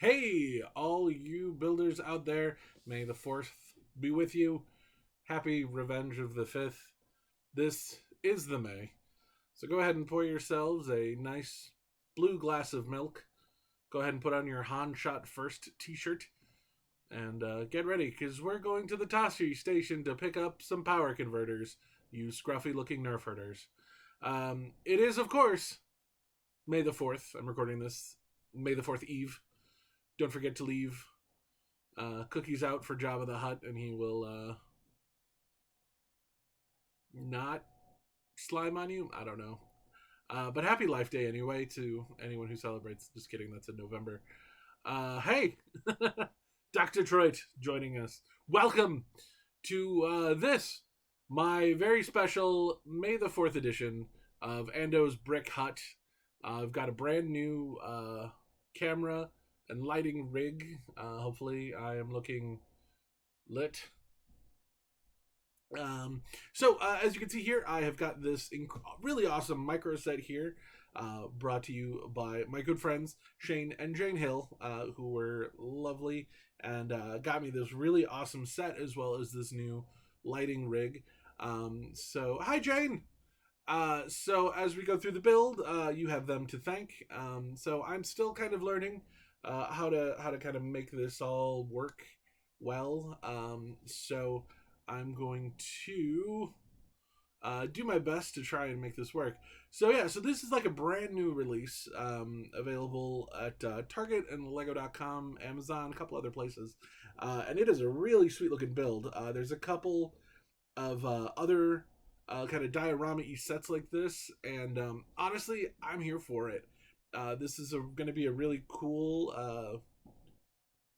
Hey, all you builders out there, may the 4th be with you. Happy Revenge of the 5th. This is the May. So go ahead and pour yourselves a nice blue glass of milk. Go ahead and put on your Han Shot First t shirt. And get ready, because we're going to the Tashi Station to pick up some power converters, you scruffy looking nerf herders. It is, of course, May the 4th. I'm recording this May the 4th Eve. Don't forget to leave cookies out for Jabba the Hutt, and he will not slime on you. I don't know. But happy Life Day anyway to anyone who celebrates. Just kidding, that's in November. Hey, Dr. Troit joining us. Welcome to this, my very special May the 4th edition of Ando's Brick Hut. I've got a brand new camera and lighting rig. Hopefully I am looking lit. So as you can see here, I have got this really awesome micro set here, brought to you by my good friends Shane and Jane Hill, who were lovely and got me this really awesome set as well as this new lighting rig. So hi Jane. So as we go through the build, you have them to thank. So I'm still kind of learning how to kind of make this all work well. So I'm going to do my best to try and make this work. So yeah, so this is like a brand new release, available at Target and Lego.com, Amazon, a couple other places, and it is a really sweet looking build. There's a couple of other kind of diorama-y sets like this, and honestly, I'm here for it. This is going to be a really cool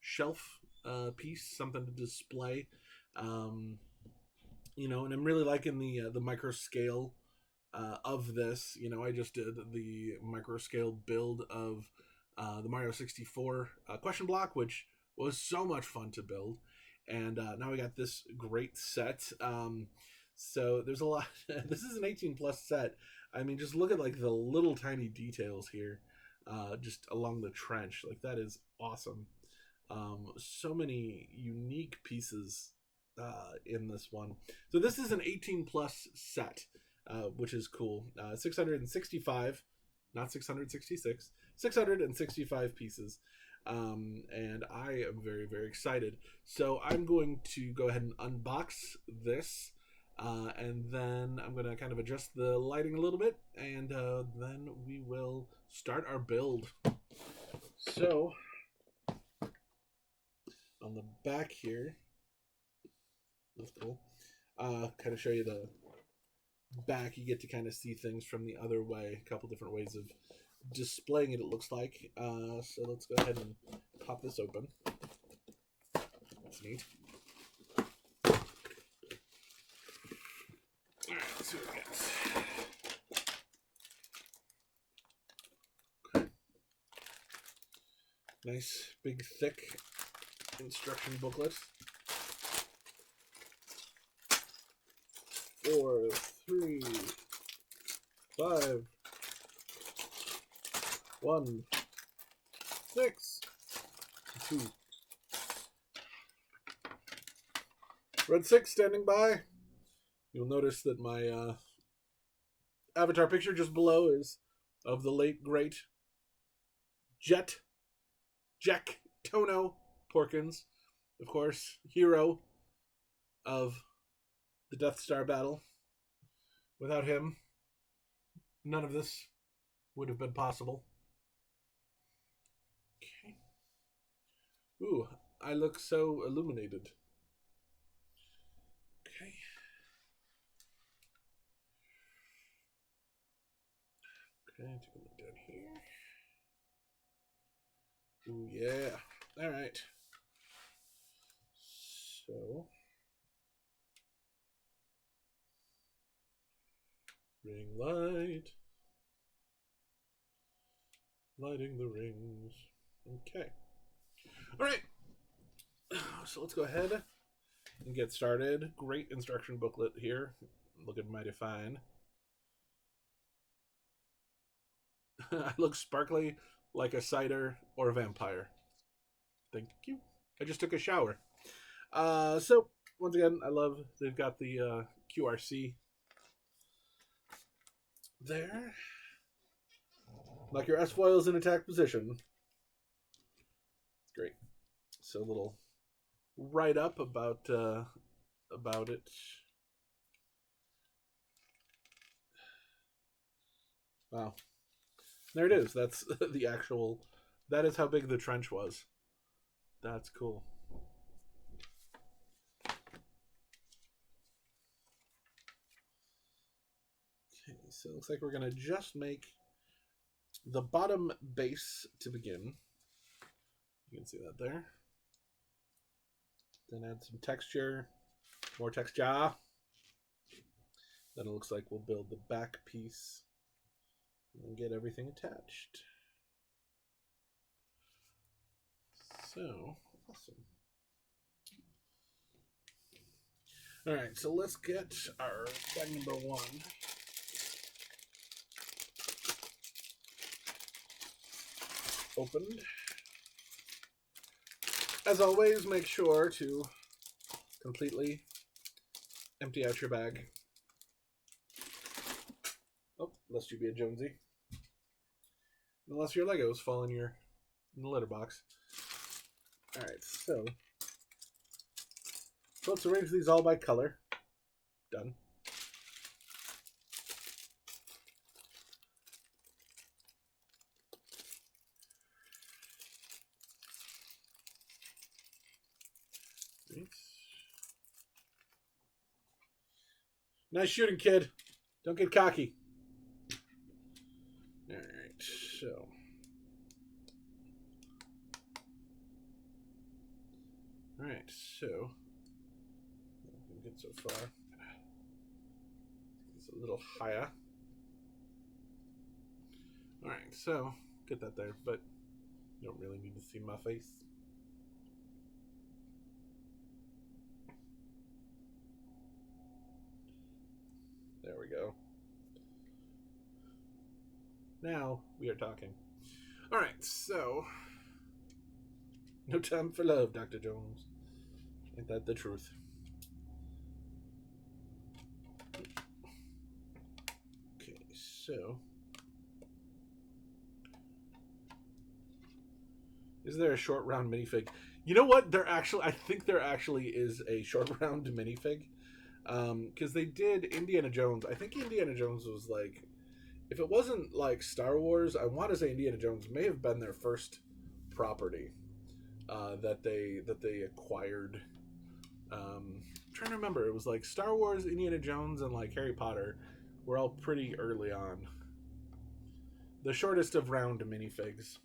shelf piece, something to display. And I'm really liking the micro scale of this. I just did the micro scale build of the Mario 64 question block, which was so much fun to build. And now we got this great set. So there's a lot. This is an 18 plus set. I mean, just look at like the little tiny details here, just along the trench. Like that is awesome. So many unique pieces in this one. So this is an 18 plus set, which is cool. 665, not 666, 665 pieces. And I am very, very excited. So I'm going to go ahead and unbox this. And then I'm going to kind of adjust the lighting a little bit, and then we will start our build. So, on the back here, that's cool. Kind of show you the back. You get to kind of see things from the other way. A couple different ways of displaying it, it looks like. So let's go ahead and pop this open. That's neat. All right, let's see what we got. Okay. Nice, big, thick instruction booklet. 4, 3, 5, 1, 6, 2. Red 6 standing by. You'll notice that my avatar picture just below is of the late, great Jack Tono Porkins, of course, hero of the Death Star battle. Without him, none of this would have been possible. Okay. Ooh, I look so illuminated. Okay. Okay, take a look down here. Ooh, yeah. All right. So, ring light. Lighting the rings. Okay. All right. So let's go ahead and get started. Great instruction booklet here. Looking mighty fine. I look sparkly like a cider or a vampire. Thank you. I just took a shower. So once again, I love they've got the QRC there. Like your S foils in attack position. Great. So a little write up about it. Wow. There it is. That's the actual. That is how big the trench was. That's cool. Okay, so it looks like we're gonna just make the bottom base to begin. You can see that there. Then add some texture, more texture. Then it looks like we'll build the back piece and get everything attached. So awesome. All right, so let's get our bag number 1. Opened. As always, make sure to completely empty out your bag. Oh, lest you be a Jonesy. Unless your Legos fall in the litter box. Alright, so let's arrange these all by color. Done. Nice shooting, kid. Don't get cocky. Alright, so. Alright, so. Good so far. It's a little higher. Alright, so. Get that there, but you don't really need to see my face. There we go. Now we are talking. All right, so no time for love, Dr. Jones. Ain't that the truth? Okay, so is there a short round minifig? You know what? I think there actually is a short round minifig. Because they did Indiana Jones. I think Indiana Jones was like, if it wasn't like Star Wars, I want to say Indiana Jones may have been their first property that they acquired. I'm trying to remember, it was like Star Wars, Indiana Jones, and like Harry Potter were all pretty early on. The shortest of round minifigs.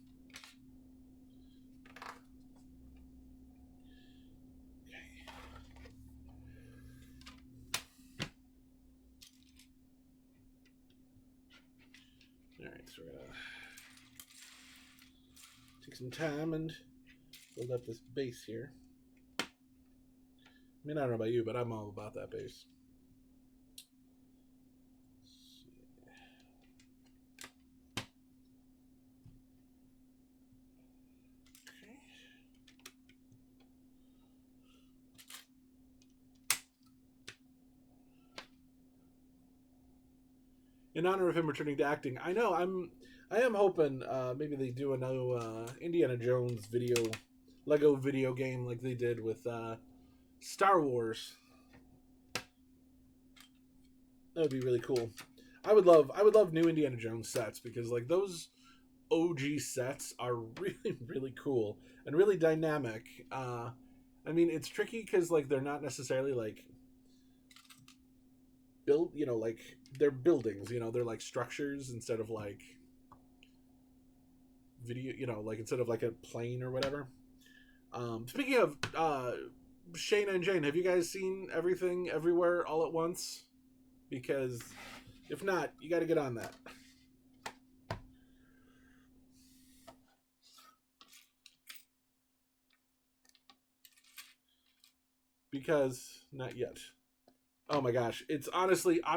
Alright, so we're gonna take some time and build up this base here. I mean, I don't know about you, but I'm all about that base. In honor of him returning to acting, I know I am hoping maybe they do another Indiana Jones Lego video game like they did with Star Wars. That would be really cool. I would love new Indiana Jones sets because like those OG sets are really really cool and really dynamic. I mean, it's tricky because like they're not necessarily like built, like they're buildings, they're like structures instead of like video, like instead of like a plane or whatever. Speaking of Shane and Jane, have you guys seen Everything Everywhere All at Once? Because if not, you got to get on that. Because not yet. Oh my gosh, it's honestly, I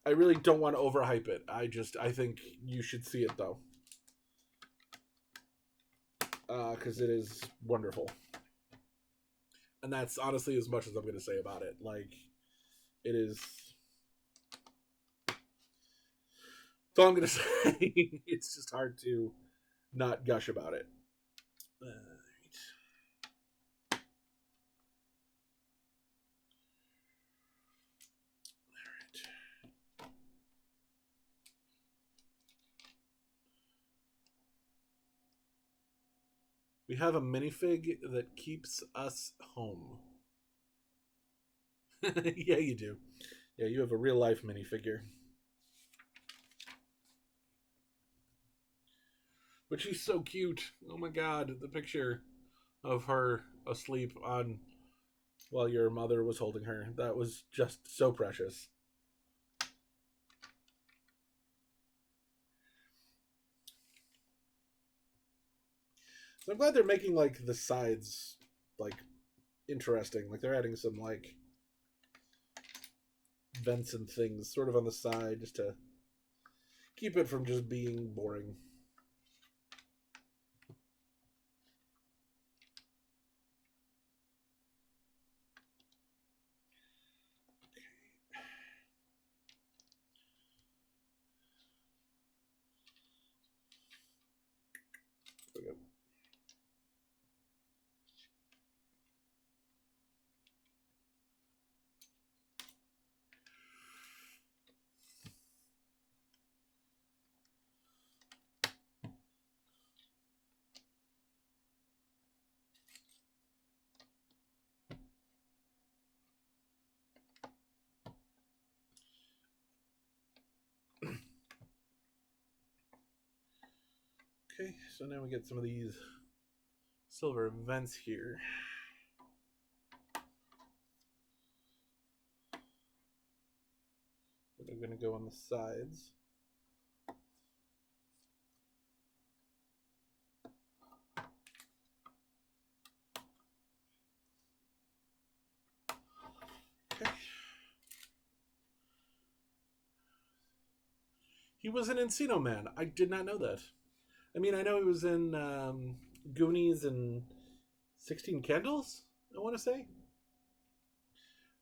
really don't want to overhype it. I think you should see it though. because it is wonderful. And that's honestly as much as I'm going to say about it. Like, it is. That's all I'm going to say. It's just hard to not gush about it. Right. We have a minifig that keeps us home. Yeah, you do. Yeah, you have a real life minifigure. But she's so cute. Oh my god, the picture of her asleep on while your mother was holding her. That was just so precious. So I'm glad they're making like the sides like interesting. Like they're adding some like vents and things sort of on the side just to keep it from just being boring. Okay, so now we get some of these silver vents here. That are going to go on the sides. Okay. He was an Encino Man. I did not know that. I mean, I know he was in Goonies and 16 Candles, I want to say.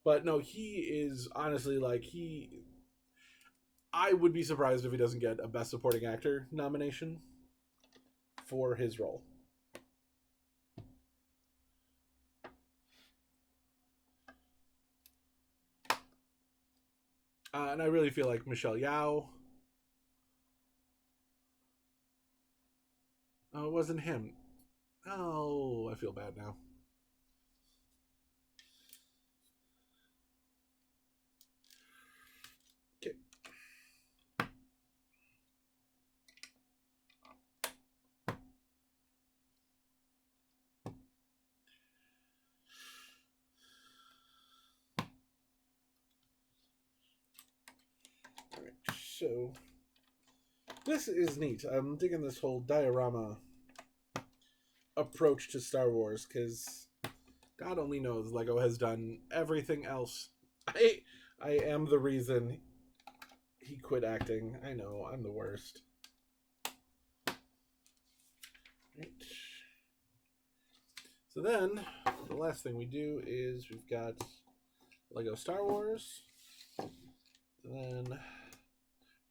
But no, he is honestly like I would be surprised if he doesn't get a Best Supporting Actor nomination for his role. And I really feel like Michelle Yeoh. Oh, it wasn't him. Oh, I feel bad now. Okay. All right, so this is neat. I'm digging this whole diorama approach to Star Wars because God only knows Lego has done everything else. I am the reason he quit acting. I know, I'm the worst. Right. So then, the last thing we do is we've got Lego Star Wars. And then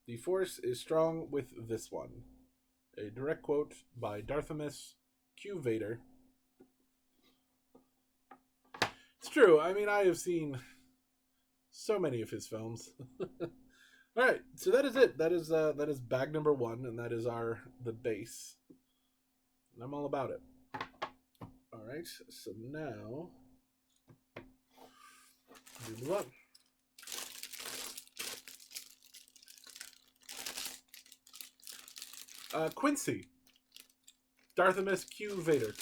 the Force is strong with this one. A direct quote by Darthamus Q. Vader. It's true. I mean, I have seen so many of his films. All right, so that is it. That is bag number 1, and that is the base. And I'm all about it. All right, so now we move on. Quincy. Darthamus Q. Vader.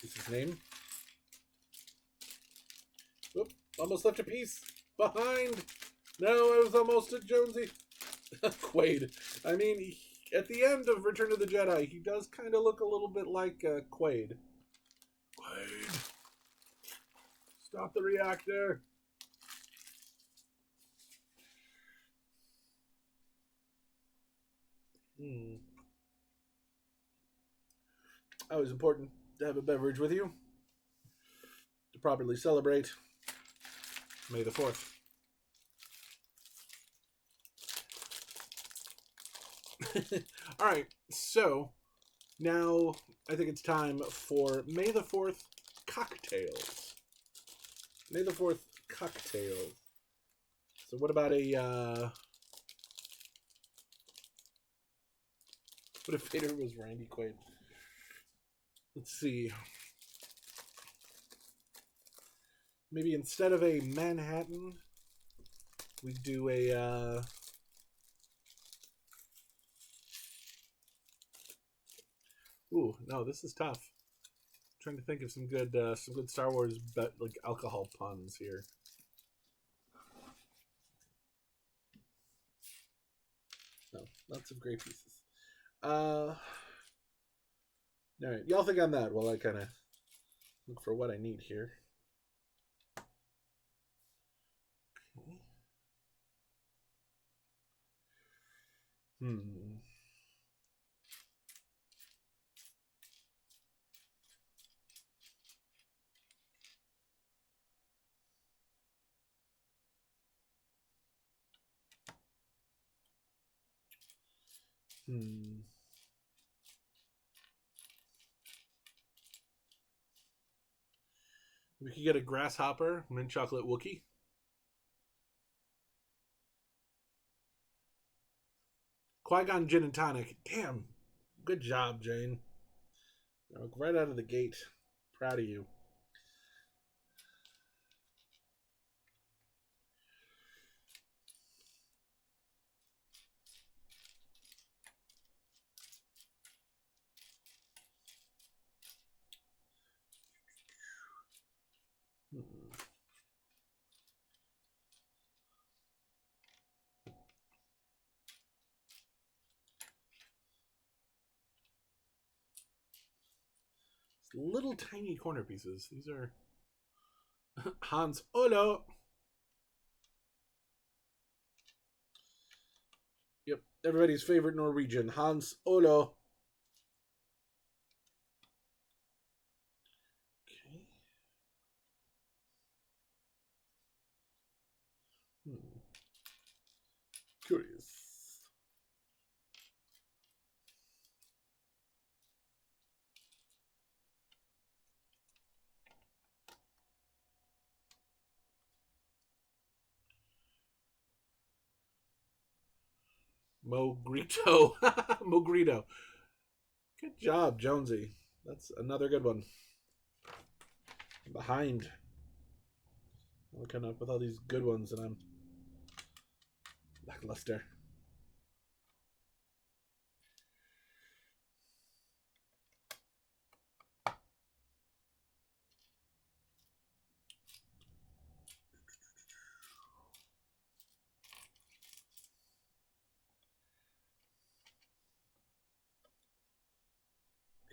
Is his name. Oop, almost left a piece behind. No, I was almost a Jonesy. Quaid. I mean, at the end of Return of the Jedi, he does kind of look a little bit like Quaid. Quaid. Stop the reactor. Always important to have a beverage with you to properly celebrate May the 4th. All right, so now I think it's time for May the 4th cocktails. May the 4th cocktails. So what about what if Vader was Randy Quaid? Let's see. Maybe instead of a Manhattan, we do a ooh, no, this is tough. I'm trying to think of some good Star Wars like alcohol puns here. No, lots of great pieces. All right, y'all think on that while I kind of look for what I need here. Okay. Hmm. Hmm. We could get a grasshopper mint chocolate Wookie. Qui-Gon gin and tonic. Damn. Good job, Jane. Right out of the gate. Proud of you. Hmm. Little tiny corner pieces. These are Hans Olo. Yep, everybody's favorite Norwegian, Hans Olo. Okay. Hmm. Curious. Mogrito. Mogrito. Good job, Jonesy. That's another good one. I'm behind. I'm looking up with all these good ones, and I'm lackluster.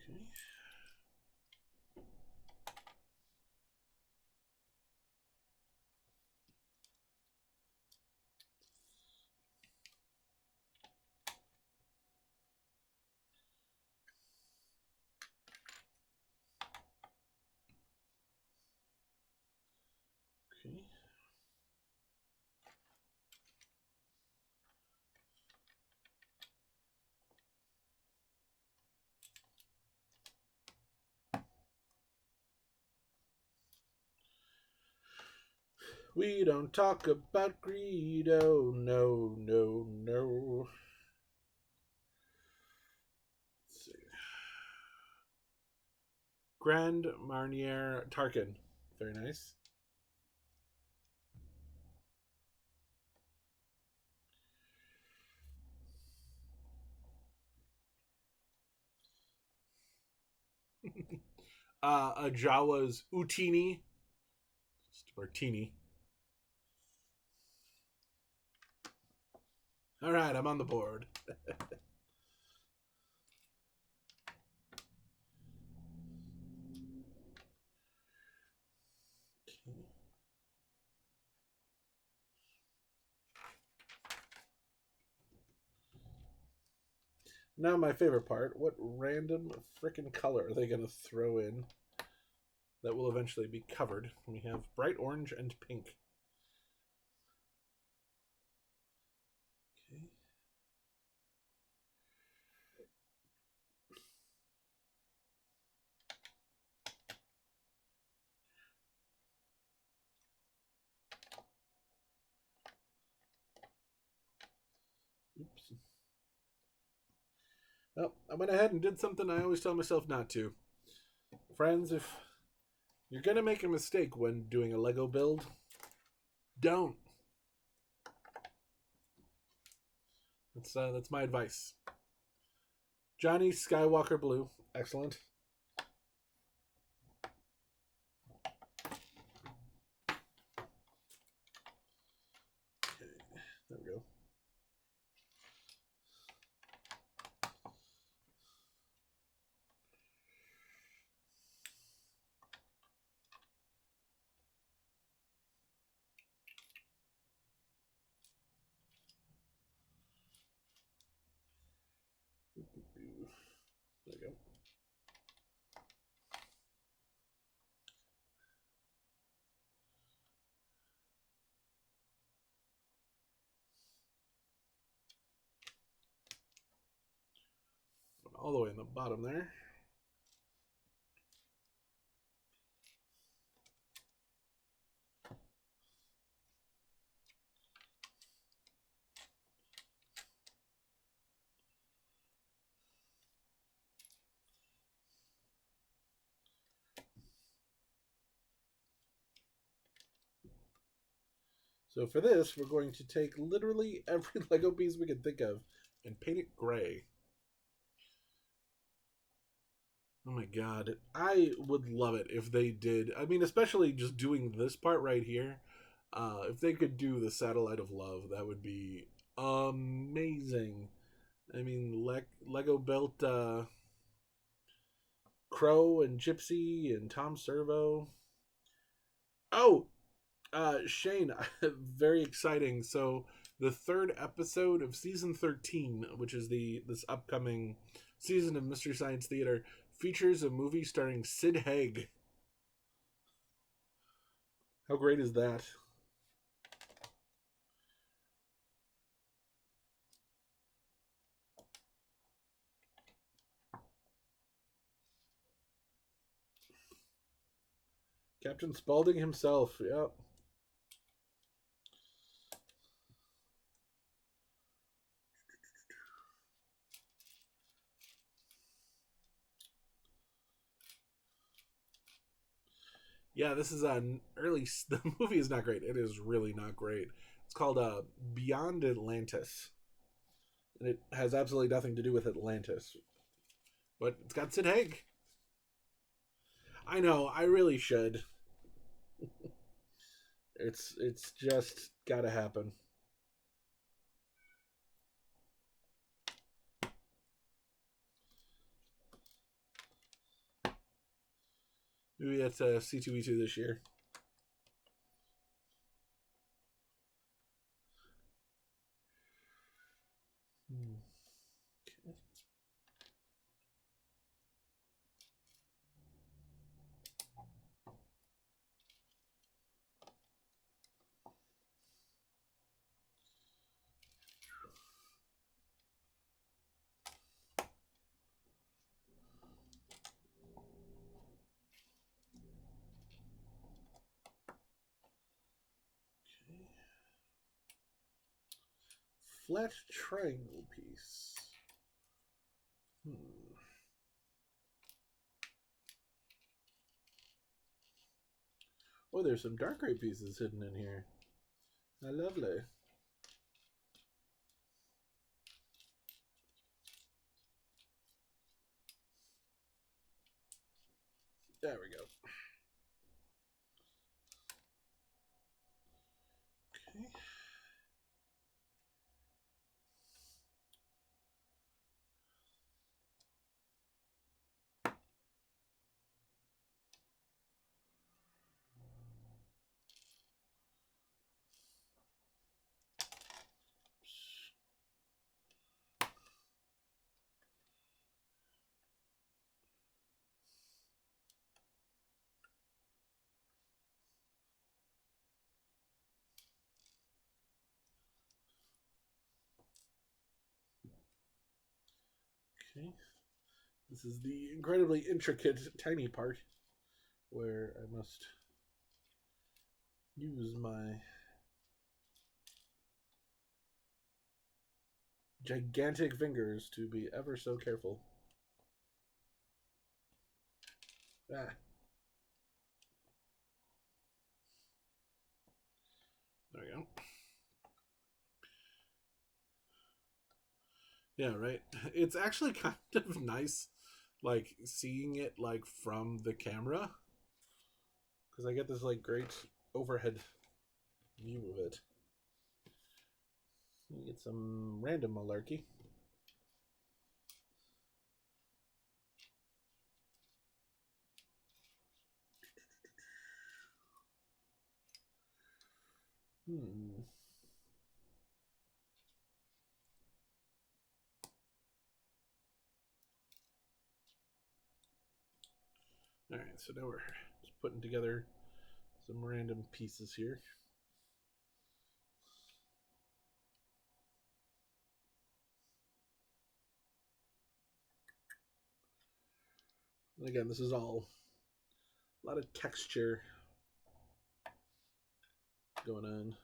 Okay. Okay. We don't talk about Greedo. No, no, no. Let's see. Grand Marnier Tarkin. Very nice. A Jawa's Utini. Just Martini. All right, I'm on the board. Now my favorite part. What random frickin' color are they going to throw in that will eventually be covered? We have bright orange and pink. Okay. Oops. Oh, I went ahead and did something I always tell myself not to. Friends, if you're going to make a mistake when doing a Lego build, don't. That's my advice. Johnny Skywalker Blue. Excellent. Okay, there we go. There we go. All the way in the bottom there. So for this, we're going to take literally every Lego piece we can think of and paint it gray. Oh my god. I would love it if they did. I mean, especially just doing this part right here. If they could do the Satellite of Love, that would be amazing. I mean, Lego built Crow and Gypsy and Tom Servo. Oh, Shane, very exciting. So the third episode of season 13, which is the this upcoming season of Mystery Science Theater, features a movie starring Sid Haig. How great is that? Captain Spaulding himself. Yep. Yeah, this is an early. The movie is not great. It is really not great. It's called Beyond Atlantis, and it has absolutely nothing to do with Atlantis, but it's got Sid Haig. I know. I really should. It's just gotta happen. Maybe that's C2E2 this year. Hmm. Okay. Flat triangle piece. Hmm. Oh, there's some dark gray pieces hidden in here. How lovely. There we go. Okay. Okay. This is the incredibly intricate, tiny part where I must use my gigantic fingers to be ever so careful. Ah, there we go. Yeah, right. It's actually kind of nice, like seeing it like from the camera, because I get this like great overhead view of it. You get some random malarkey. Hmm. All right, so now we're just putting together some random pieces here. And again, this is all a lot of texture going on.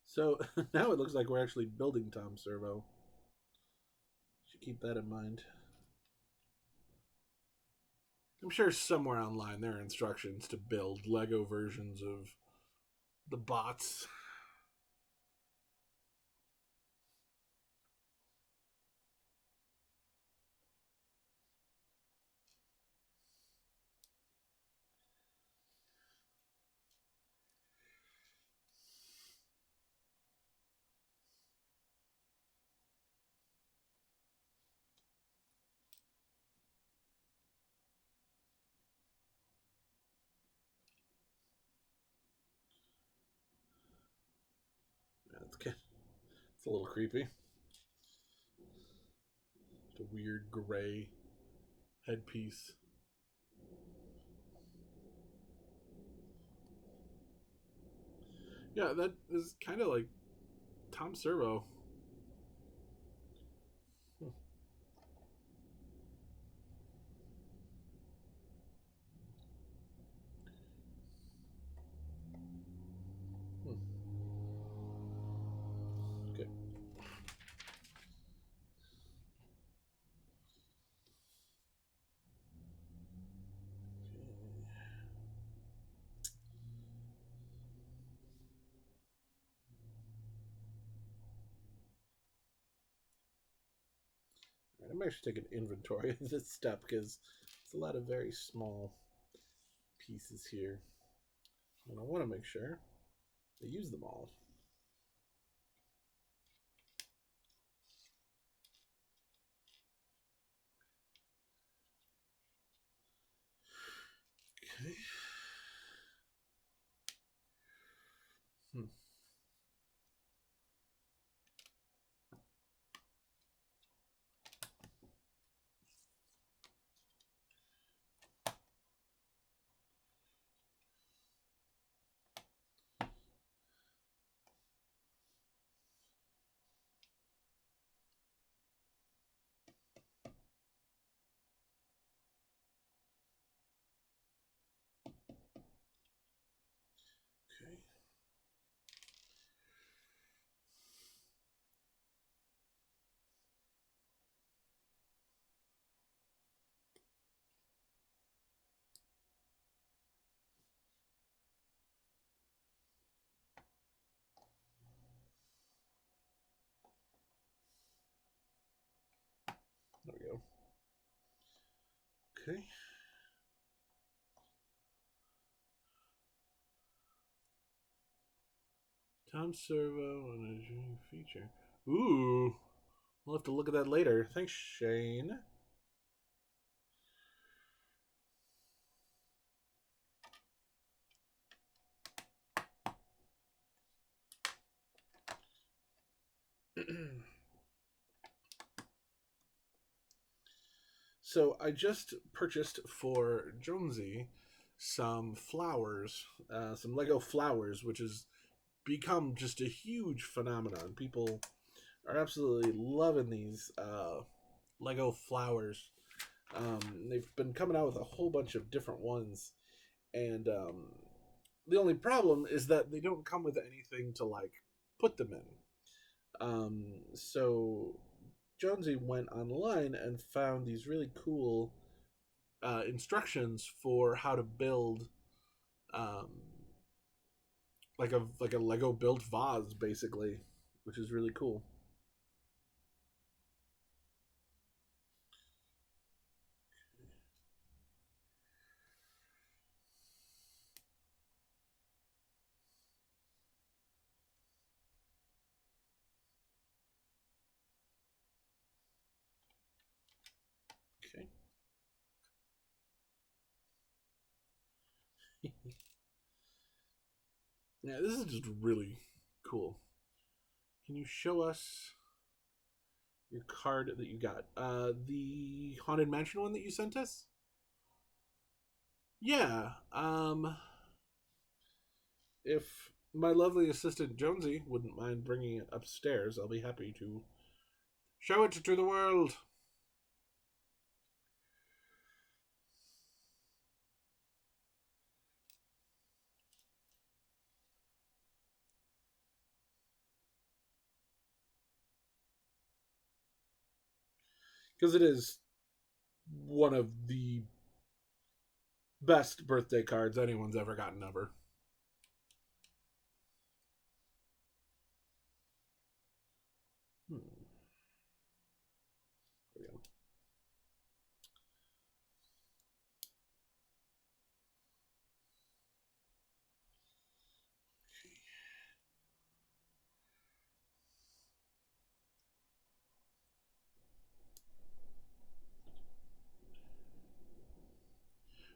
So now it looks like we're actually building Tom Servo. Should keep that in mind. I'm sure somewhere online there are instructions to build Lego versions of the bots. It's a little creepy. It's a weird gray headpiece. Yeah, that is kind of like Tom Servo. Hmm. Hmm. Okay. Right, I'm actually taking inventory of this step because it's a lot of very small pieces here. And I want to make sure I use them all. Okay. Hmm. Okay. There we go. Okay. Tom Servo and a feature. Ooh. We'll have to look at that later. Thanks, Shane. So I just purchased for Jonesy some flowers, some Lego flowers, which has become just a huge phenomenon. People are absolutely loving these Lego flowers. They've been coming out with a whole bunch of different ones, and the only problem is that they don't come with anything to like put them in. So Jonesy went online and found these really cool instructions for how to build um, like a Lego built vase, basically, which is really cool. Okay. Yeah, this is just really cool. Can you show us your card that you got? The Haunted Mansion one that you sent us? Yeah. If my lovely assistant Jonesy wouldn't mind bringing it upstairs, I'll be happy to show it to the world. Because it is one of the best birthday cards anyone's ever gotten ever. Hmm. There we go.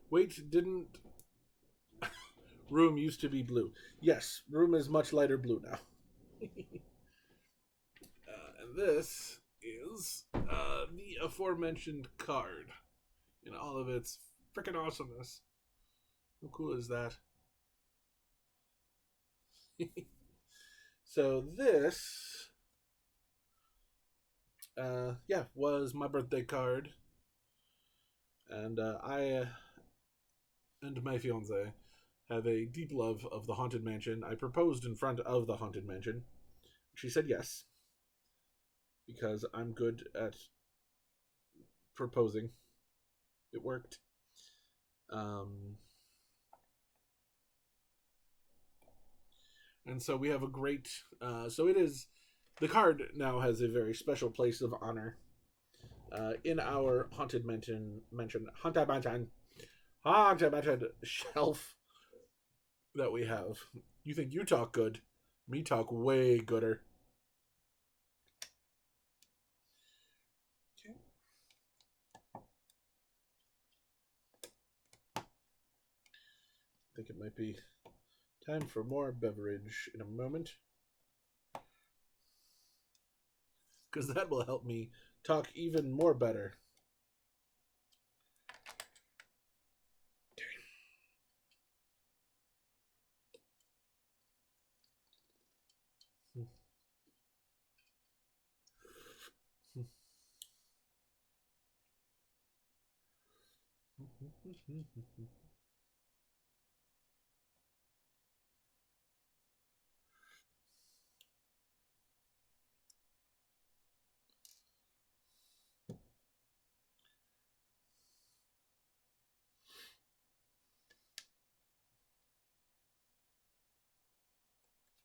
Wait, didn't Room used to be blue? Yes, Room is much lighter blue now. And this is the aforementioned card in all of its freaking awesomeness. How cool is that? So this, yeah, was my birthday card, and I and my fiance have a deep love of the Haunted Mansion. I proposed in front of the Haunted Mansion. She said yes because I'm good at proposing. It worked. Um, and so we have a great. So it is. The card now has a very special place of honor in our haunted mansion shelf that we have. You think you talk good? Me talk way gooder. Okay. I think it might be time for more beverage in a moment. Because that will help me talk even more better.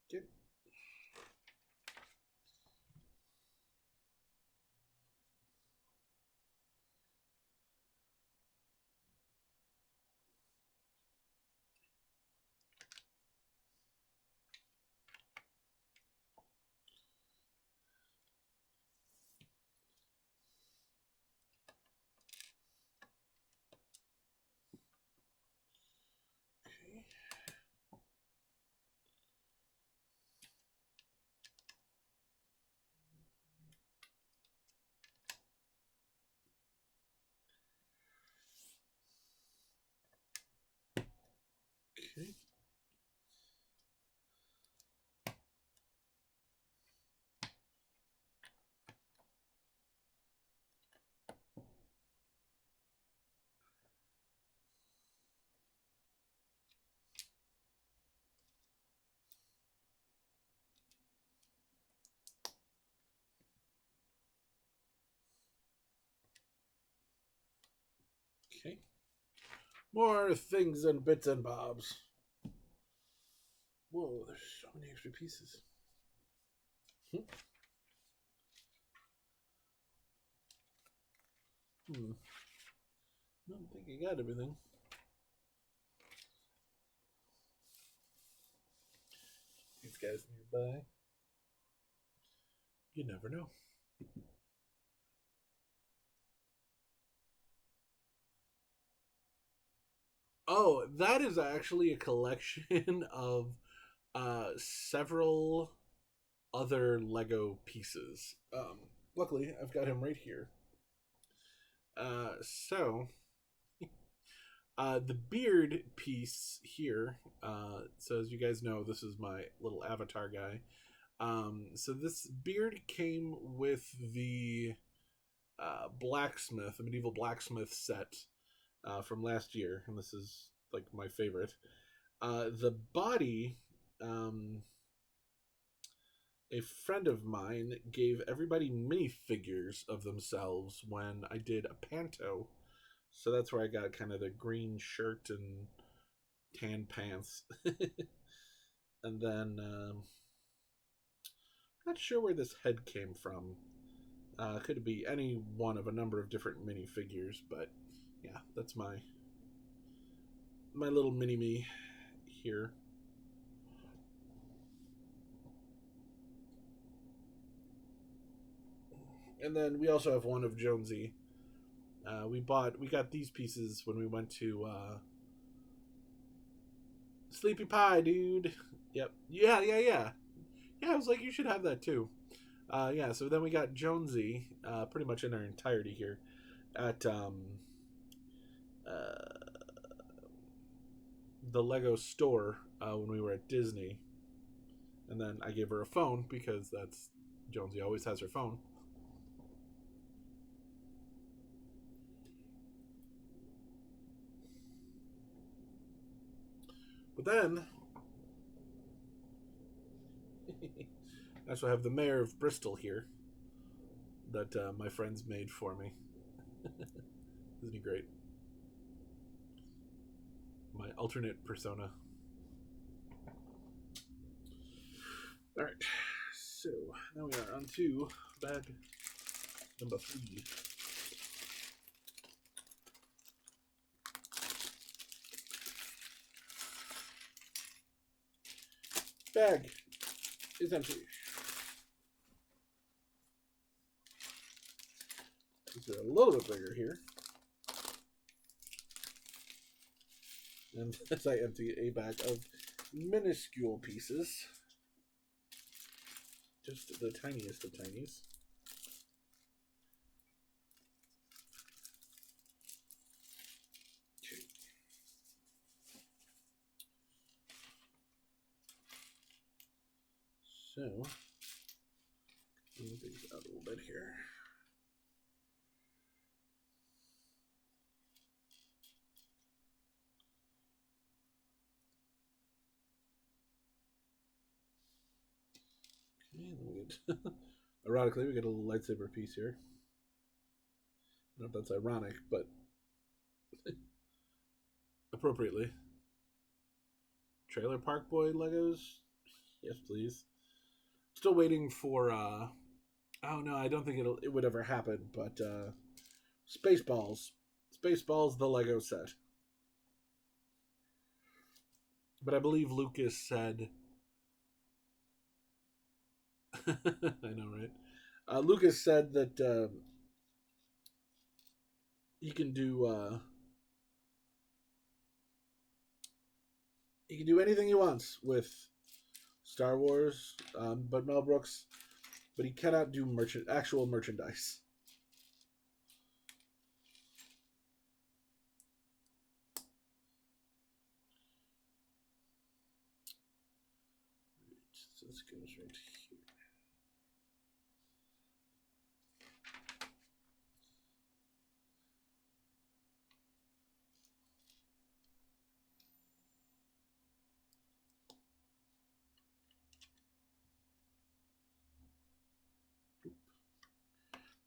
Okay. Okay. More things and bits and bobs. Whoa, there's so many extra pieces. Hmm. I don't think I got everything. These guys nearby. You never know. Oh, that is actually a collection of several other Lego pieces. Luckily, I've got him right here. So the beard piece here. So as you guys know, this is my little avatar guy. So this beard came with the blacksmith, the medieval blacksmith set from last year, and this is like my favorite. The body, a friend of mine gave everybody minifigures of themselves when I did a panto. So that's where I got kind of the green shirt and tan pants. And then, not sure where this head came from. Could be any one of a number of different minifigures, but yeah, that's my little mini me here. And then we also have one of Jonesy. We got these pieces when we went to Sleepy Pie, dude. Yep. Yeah. I was like, you should have that too. Yeah. So then we got Jonesy, pretty much in our entirety here, at the Lego store when we were at Disney, and then I gave her a phone because that's Jonesy always has her phone. But then I also have the mayor of Bristol here that my friends made for me. Isn't he great? My alternate persona. All right, so now we are on to bag number 3. Bag is empty. These are a little bit bigger here. And as I empty a bag of minuscule pieces, just the tiniest of tinies. So, move these out a little bit here. Okay, then we get, ironically, we get a little lightsaber piece here. I don't know if that's ironic, but appropriately. Trailer Park Boy Legos? Yes, please. Still waiting for, oh no, I don't think it would ever happen, but Spaceballs. Spaceballs, the Lego set. But I believe Lucas said, I know, right? Lucas said that he can do anything he wants with Star Wars, but Mel Brooks, but he cannot do actual merchandise. So this goes right here.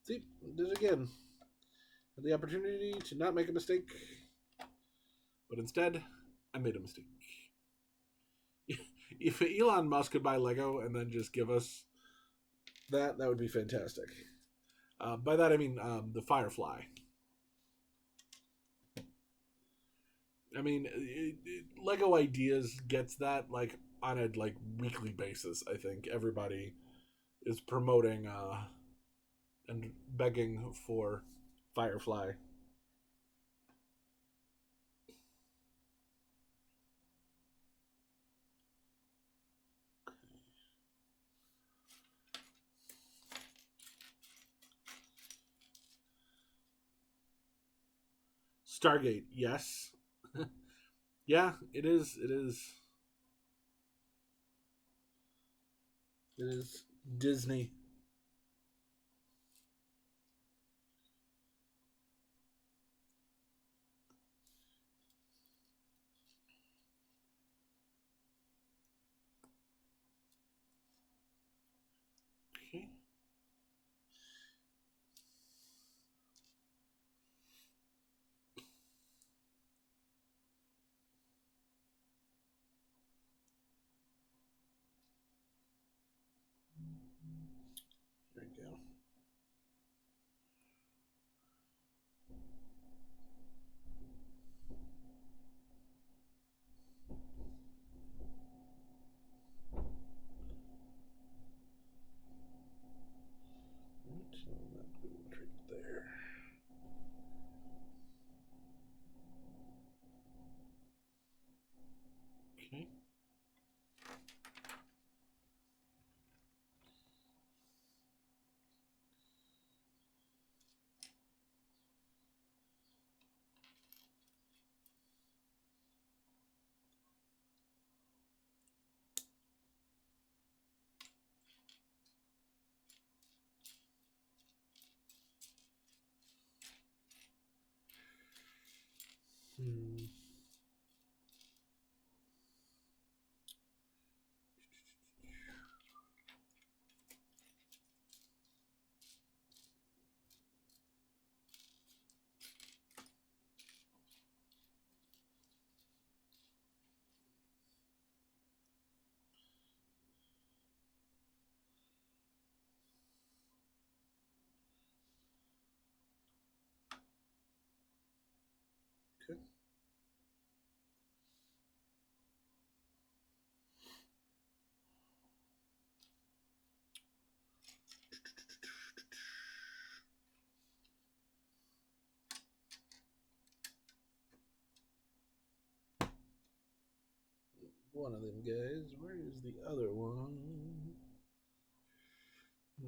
See, did it again. had the opportunity to not make a mistake, but instead, I made a mistake. If Elon Musk could buy Lego and then just give us that would be fantastic. By that I mean the Firefly. I mean, Lego Ideas gets that like on a like weekly basis. I think everybody is promoting and begging for Firefly. Stargate, yes. Yeah, it is. It is. It is Disney. Okay. There you go. Right, so that goes right there. Okay. Hmm. Okay. One of them guys. Where is the other one? Hmm.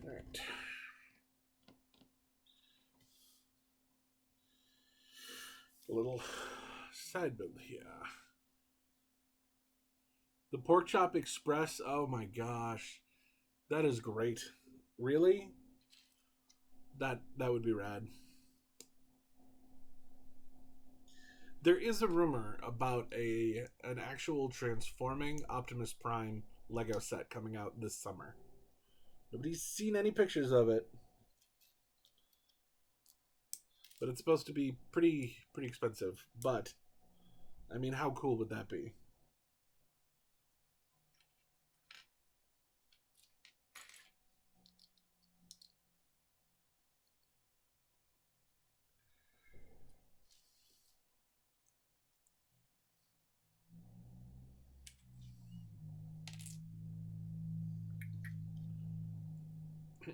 All right. A little side build here. The Pork Chop Express. Oh my gosh, that is great. Really? That would be rad. There is a rumor about an actual transforming Optimus Prime Lego set coming out this summer. Nobody's seen any pictures of it, but it's supposed to be pretty expensive. But I mean, how cool would that be?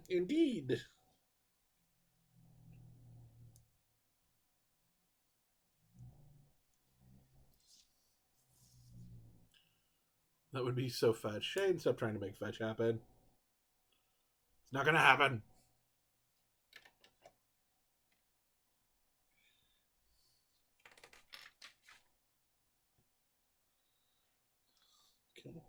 Indeed. That would be so fetch. Shane, stop trying to make fetch happen. It's not gonna happen. Okay.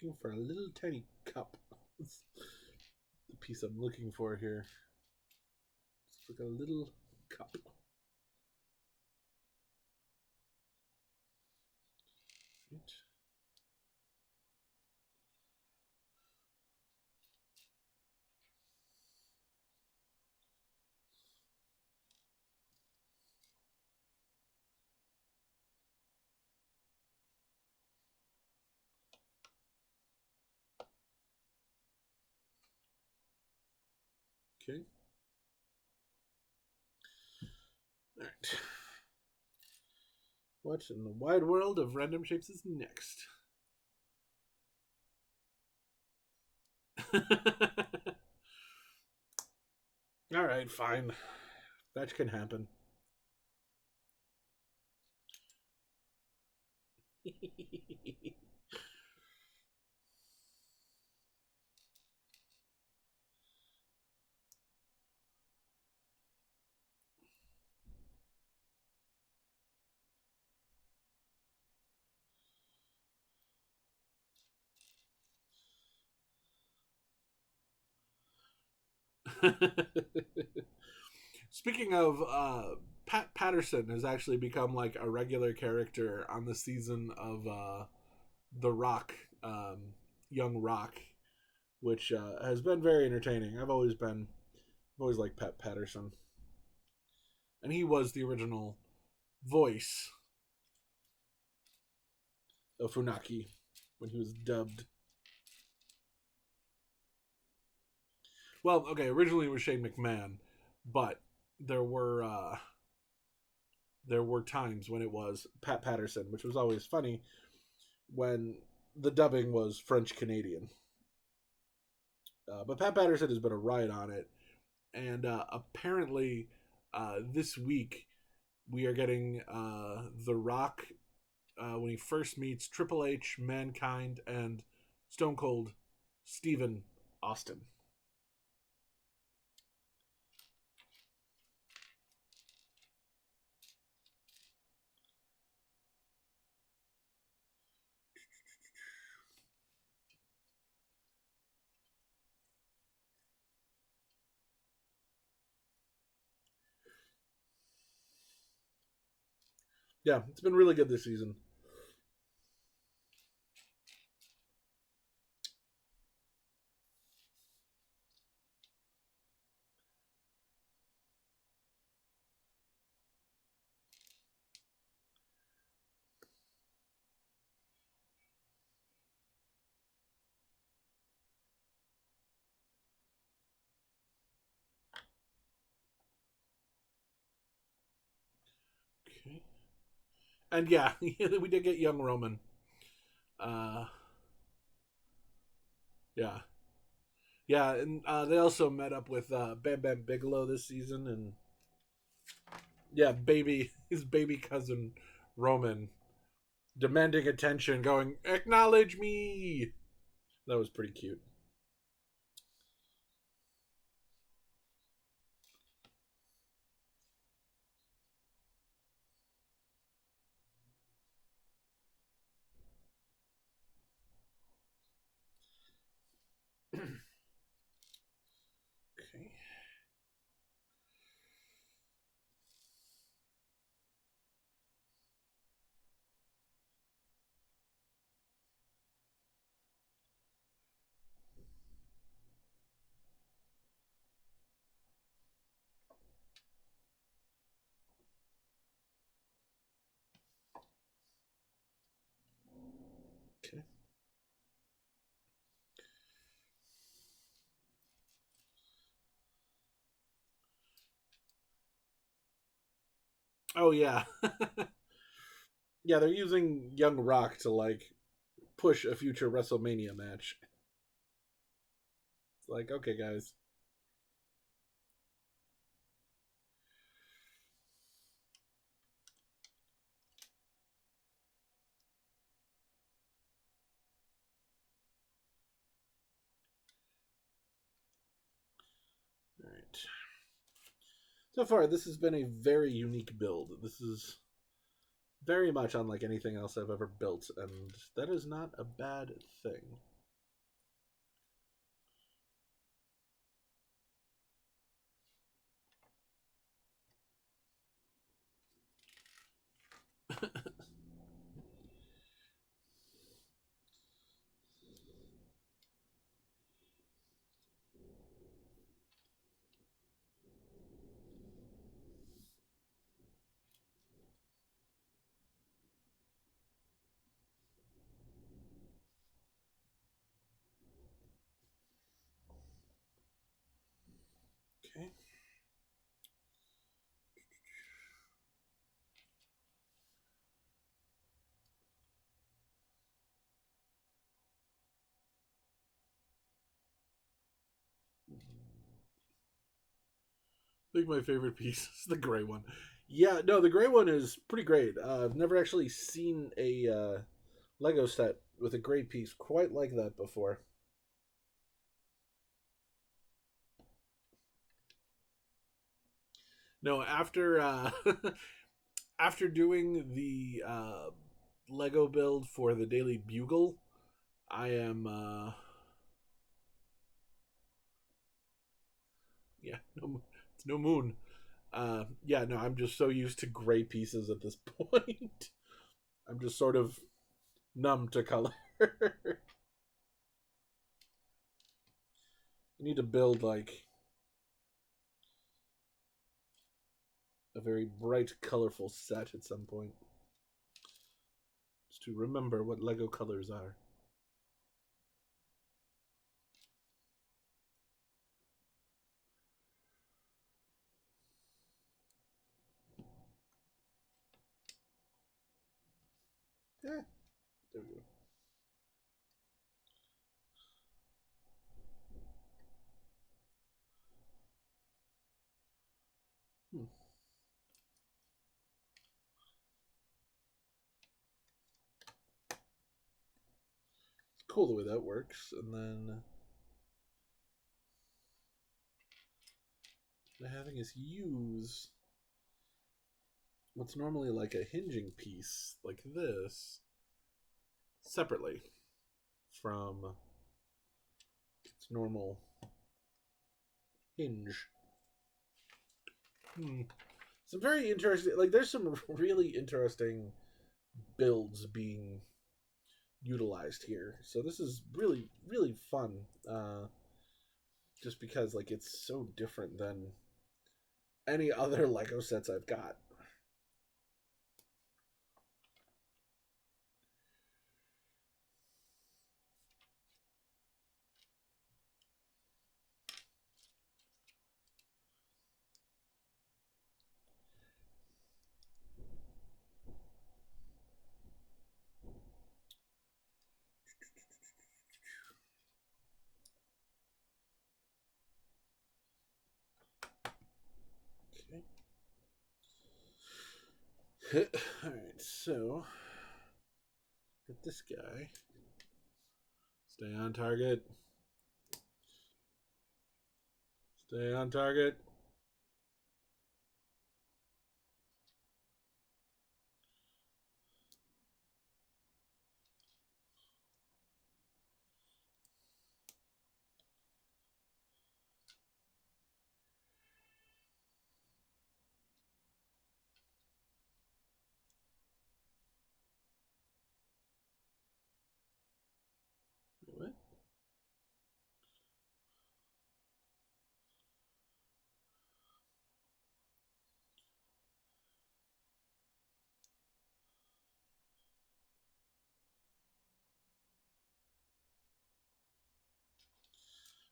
Looking for a little tiny cup. It's the piece I'm looking for here. It's like a little cup. Right. Okay. All right. What in the wide world of random shapes is next? All right, fine. That can happen. Speaking of, Pat Patterson has actually become like a regular character on the season of The Rock, Young Rock, which has been very entertaining. I've always liked Pat Patterson, and he was the original voice of Funaki when he was dubbed. Well, okay, originally it was Shane McMahon, but there were uh, there were times when it was Pat Patterson, which was always funny when the dubbing was French Canadian. But Pat Patterson has been a riot on it, and apparently this week we are getting The Rock when he first meets Triple H, Mankind, and Stone Cold Steven Austin. Yeah, it's been really good this season. Okay. And yeah, we did get young Roman. Uh, yeah, yeah, and they also met up with Bam Bam Bigelow this season, and yeah, baby, his baby cousin Roman demanding attention, going, "Acknowledge me." That was pretty cute. Okay. Okay. Oh yeah, yeah. They're using Young Rock to like push a future WrestleMania match. It's like, okay, guys. All right. So far, this has been a very unique build. This is very much unlike anything else I've ever built, and that is not a bad thing. Okay. I think my favorite piece is the gray one. Yeah, no, the gray one is pretty great. I've never actually seen a Lego set with a gray piece quite like that before. No, after after doing the Lego build for the Daily Bugle, I am yeah, no, it's no moon. Yeah, no, I'm just so used to gray pieces at this point. I'm just sort of numb to color. I need to build like a very bright, colorful set at some point, just to remember what Lego colors are. Yeah, there we go. Hmm. It's cool the way that works. And then what I'm having is use what's normally like a hinging piece like this separately from its normal hinge. Hmm. Some very interesting, like there's some really interesting builds being utilized here. So this is really, really fun. Just because like it's so different than any other Lego sets I've got. Okay. All right, so get this guy. Stay on target. Stay on target. Wait,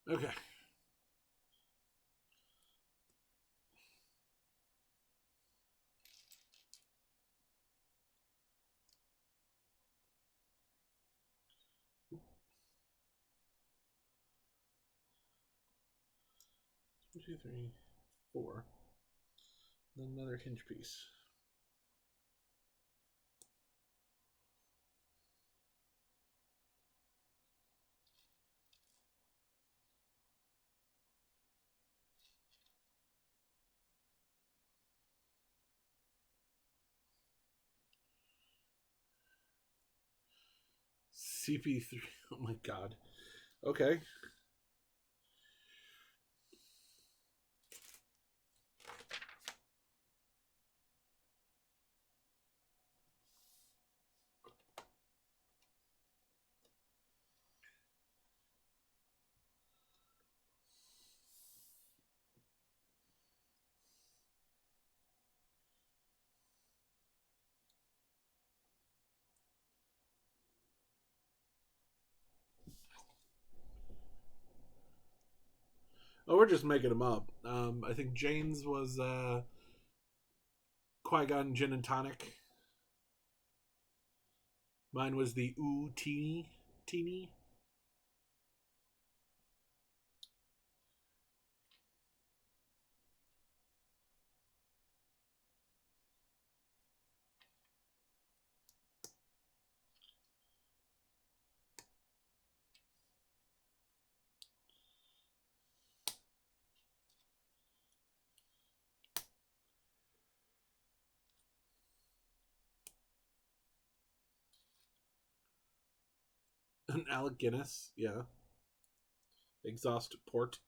what? Okay. One, two, three, four. Then another hinge piece. CP3. Oh my god. Okay. Oh, we're just making them up. I think Jane's was Qui-Gon gin and tonic. Mine was the ooh teeny teeny. An Alec Guinness, yeah. Exhaust port.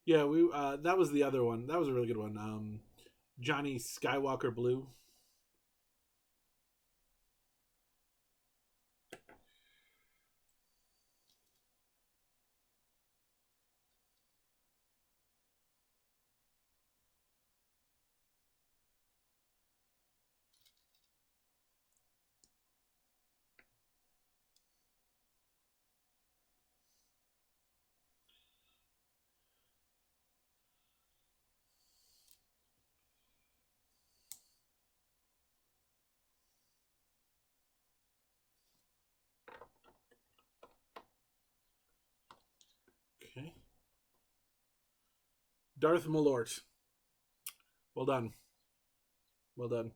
Yeah, we that was the other one. That was a really good one. Johnny Skywalker Blue. Okay. Darth Malort. Well done. Well done.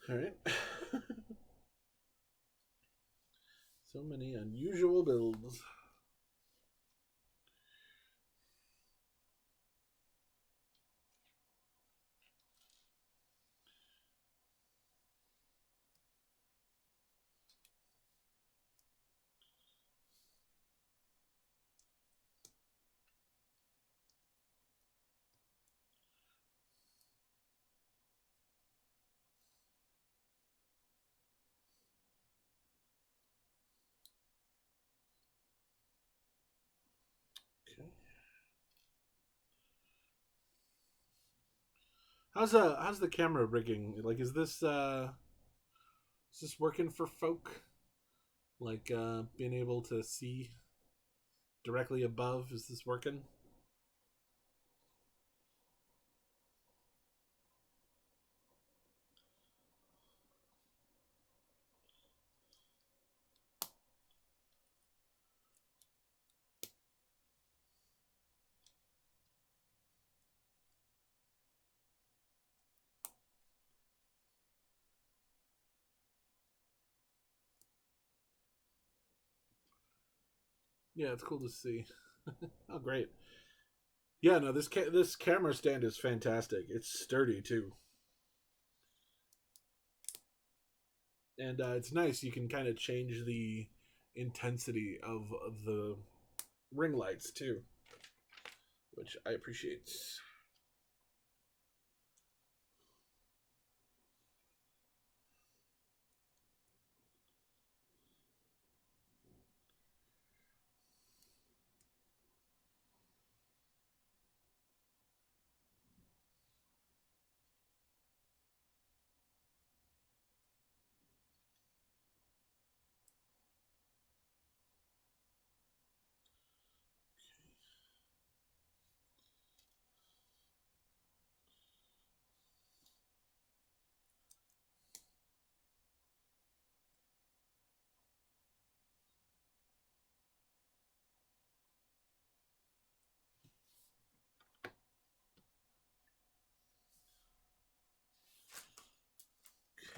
All right. So many unusual builds. Okay. How's the camera rigging? Like, is this working for folk? Like being able to see directly above. Is this working? Yeah, it's cool to see. Oh, great. Yeah, no, this camera stand is fantastic. It's sturdy too, and it's nice. You can kind of change the intensity of the ring lights too, which I appreciate.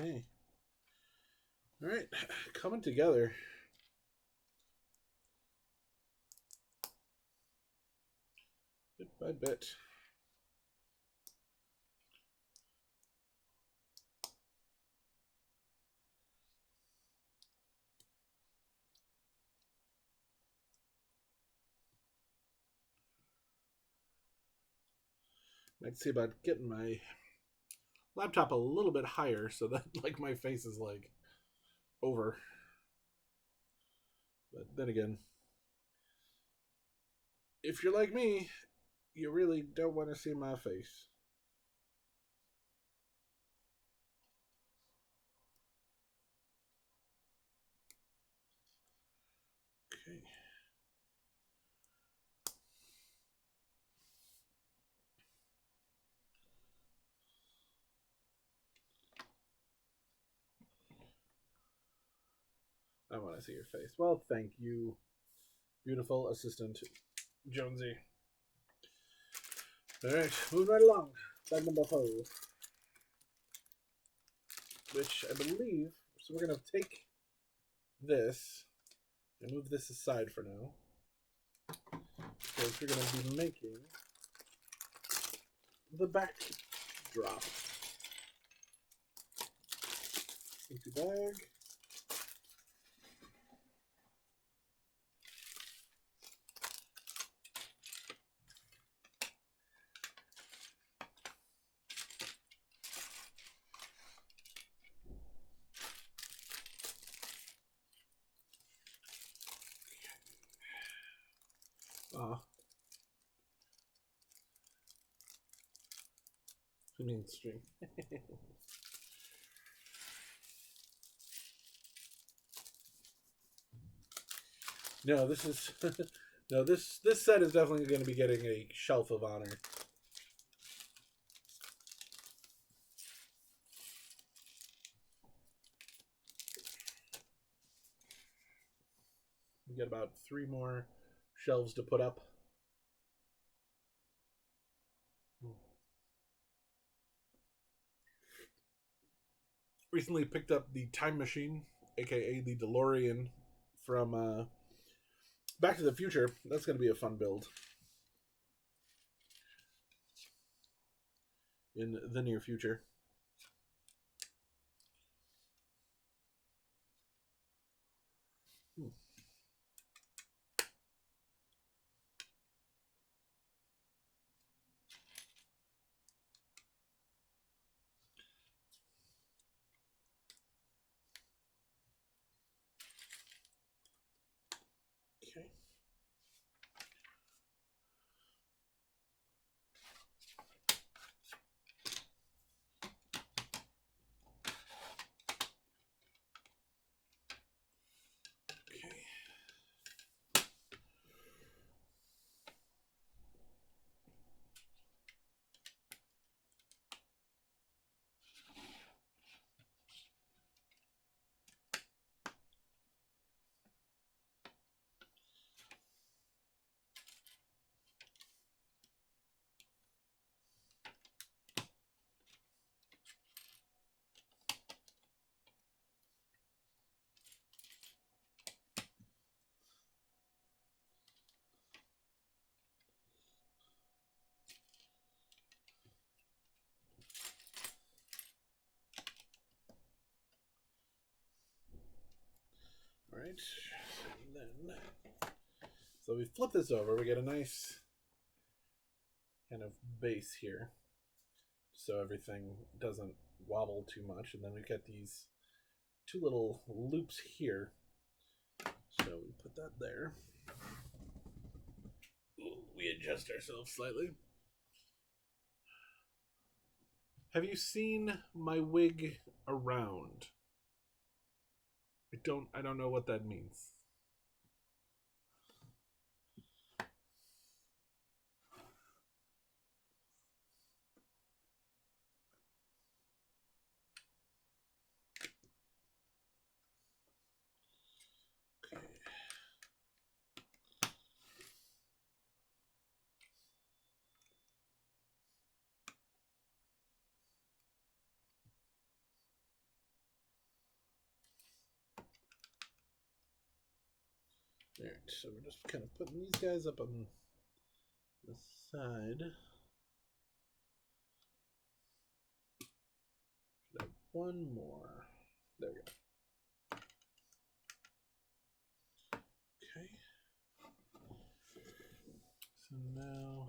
Okay. All right, coming together. Bit by bit. Might see about getting my laptop a little bit higher so that like my face is like over. But then again, if you're like me, you really don't want to see my face. Okay. I want to see your face. Well, thank you, beautiful assistant Jonesy. All right, moving right along. Bag number 4, which I believe. So we're gonna take this and move this aside for now, because we're gonna be making the backdrop. Empty bag. Mainstream. No, this is no this set is definitely going to be getting a shelf of honor. We get about 3 more shelves to put up. Recently picked up the time machine, aka the DeLorean from Back to the Future. That's going to be a fun build in the near future. Okay. All right. And then, so we flip this over. We get a nice kind of base here, so everything doesn't wobble too much. And then we get these 2 little loops here. So we put that there. Ooh, we adjust ourselves slightly. Have you seen my wig around? I don't know what that means. Okay. Alright, so we're just kind of putting these guys up on the side. Should have one more. There we go. Okay. So now...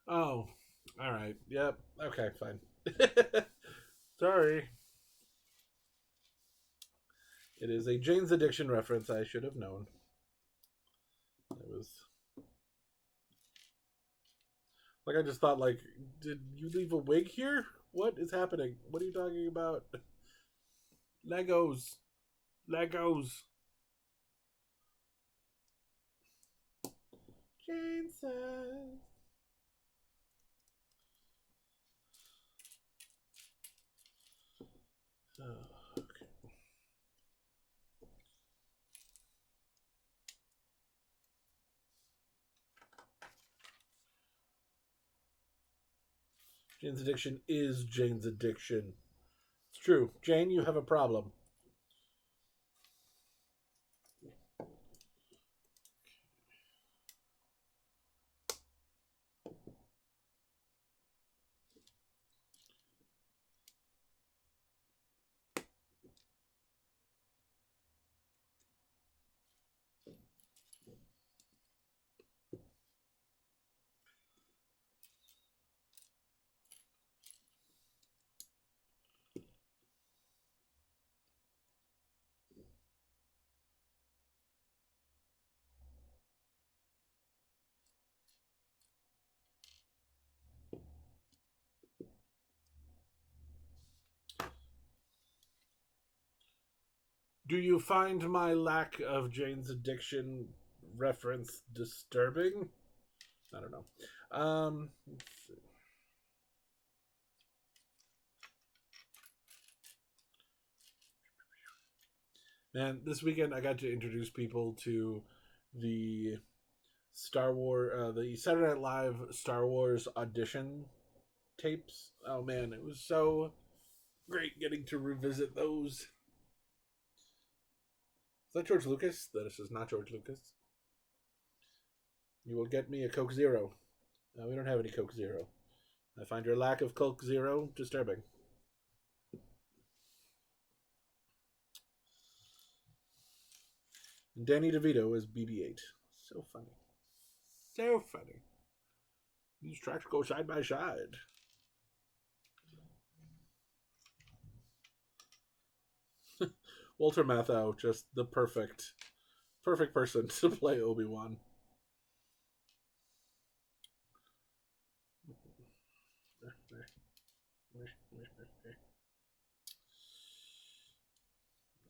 Oh, all right. Yep. Okay, fine. Sorry. It is a Jane's Addiction reference. I should have known. It was like I just thought, like, did you leave a wig here? What is happening? What are you talking about? Legos. Legos. Jane says. Oh, okay. Jane's addiction is Jane's addiction. It's true. Jane, you have a problem. Do you find my lack of Jane's addiction reference disturbing? I don't know. Let's see. Man, this weekend I got to introduce people to the the Saturday Night Live Star Wars audition tapes. Oh man, it was so great getting to revisit those. Is that George Lucas? This is not George Lucas. You will get me a Coke Zero. We don't have any Coke Zero. I find your lack of Coke Zero disturbing. And Danny DeVito is BB-8. So funny. So funny. These tracks go side by side. Walter Matthau, just the perfect person to play Obi-Wan.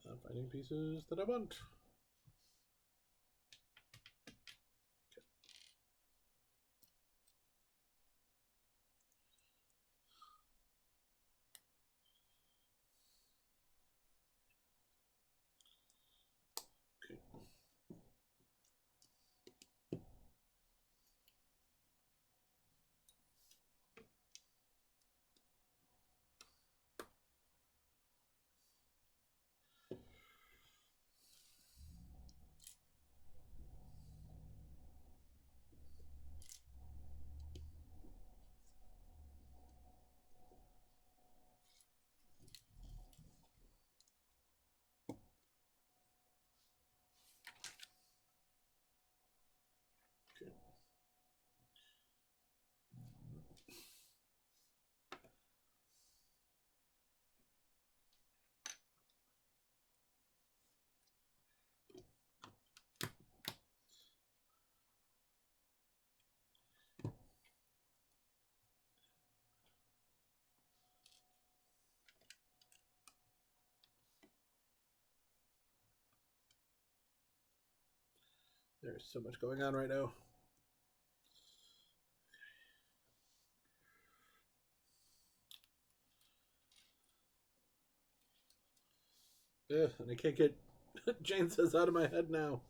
I'm finding pieces that I want. There's so much going on right now. Ugh, and I can't get Jane Says out of my head now.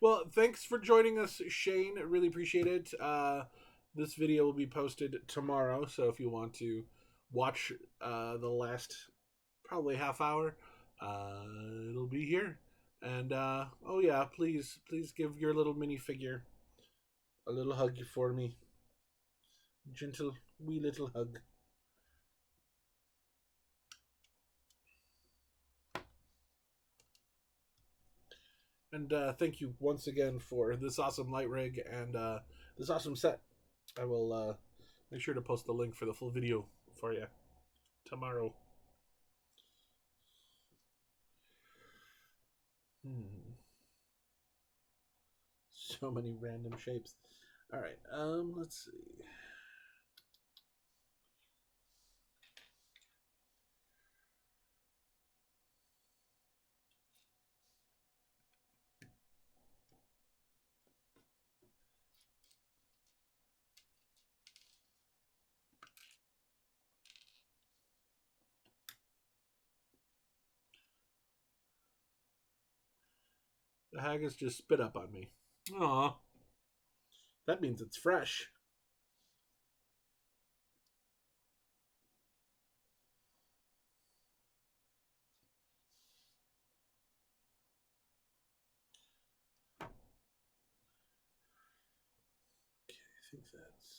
Well, thanks for joining us, Shane. Really appreciate it. This video will be posted tomorrow, so if you want to watch the last probably half hour, it'll be here. And oh yeah, please give your little minifigure a little hug for me. Gentle, wee little hug. And thank you once again for this awesome light rig and this awesome set. I will make sure to post the link for the full video for you tomorrow. So many random shapes. All right, let's see. The haggis just spit up on me. Aw, that means it's fresh. Okay, I think that's.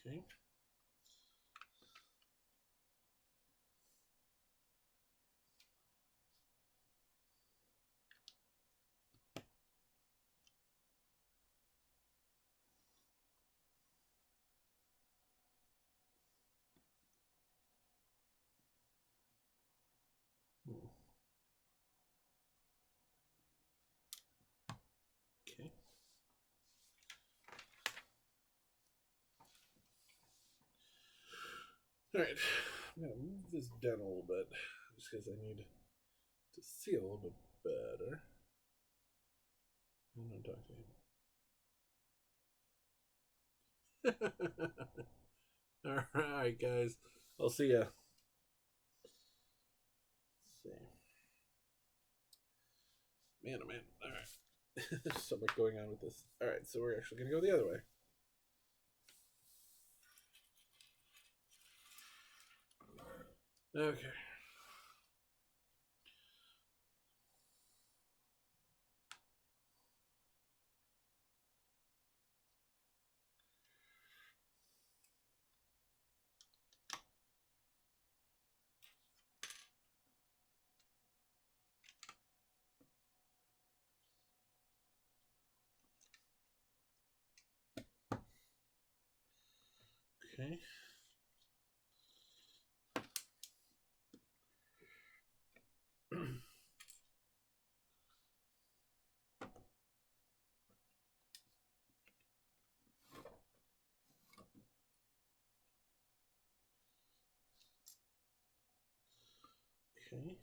Okay. Okay. All right. I'm gonna move this down a little bit just because I need to see a little bit better. I'm gonna talk to him. All right, guys. I'll see ya. Let's see. Man, oh man. All right. There's so much going on with this. All right, so we're actually gonna go the other way. Okay. Okay. Okay.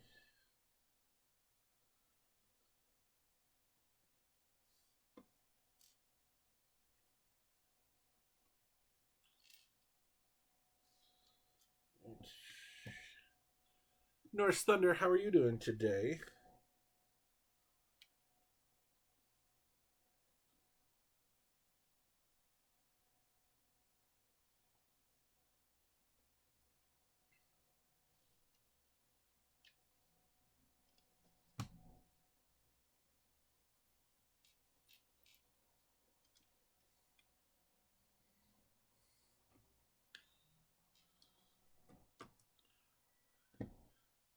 Norse Thunder, how are you doing today?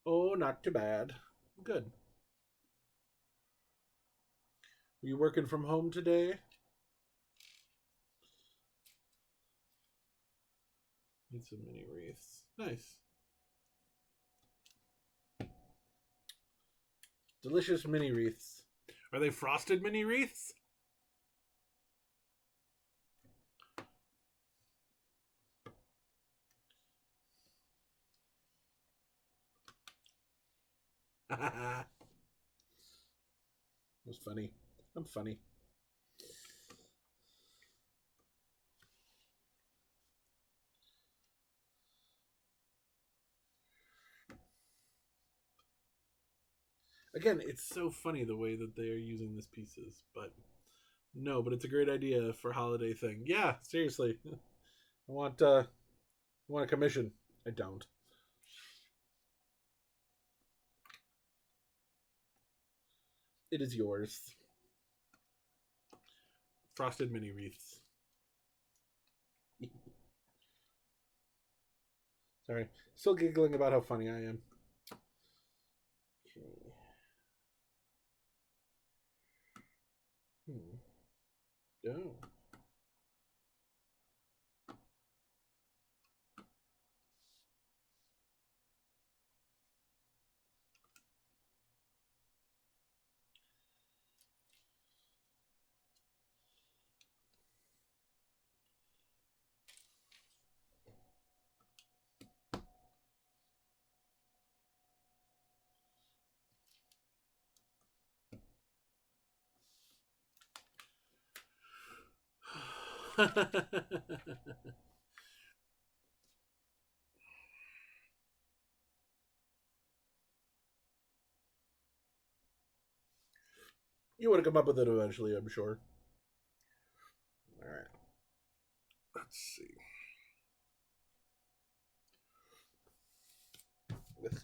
Oh, not too bad. Good. Were you working from home today? Need some mini wreaths. Nice. Delicious mini wreaths. Are they frosted mini wreaths? It was funny. I'm funny. Again, it's so funny the way that they are using these pieces, but no, but it's a great idea for a holiday thing. Yeah, seriously. I want a commission. I don't. It is yours. Frosted mini wreaths. Sorry. Still giggling about how funny I am. Okay. Hmm. Oh. You would have come up with it eventually, I'm sure. All right. Let's see. With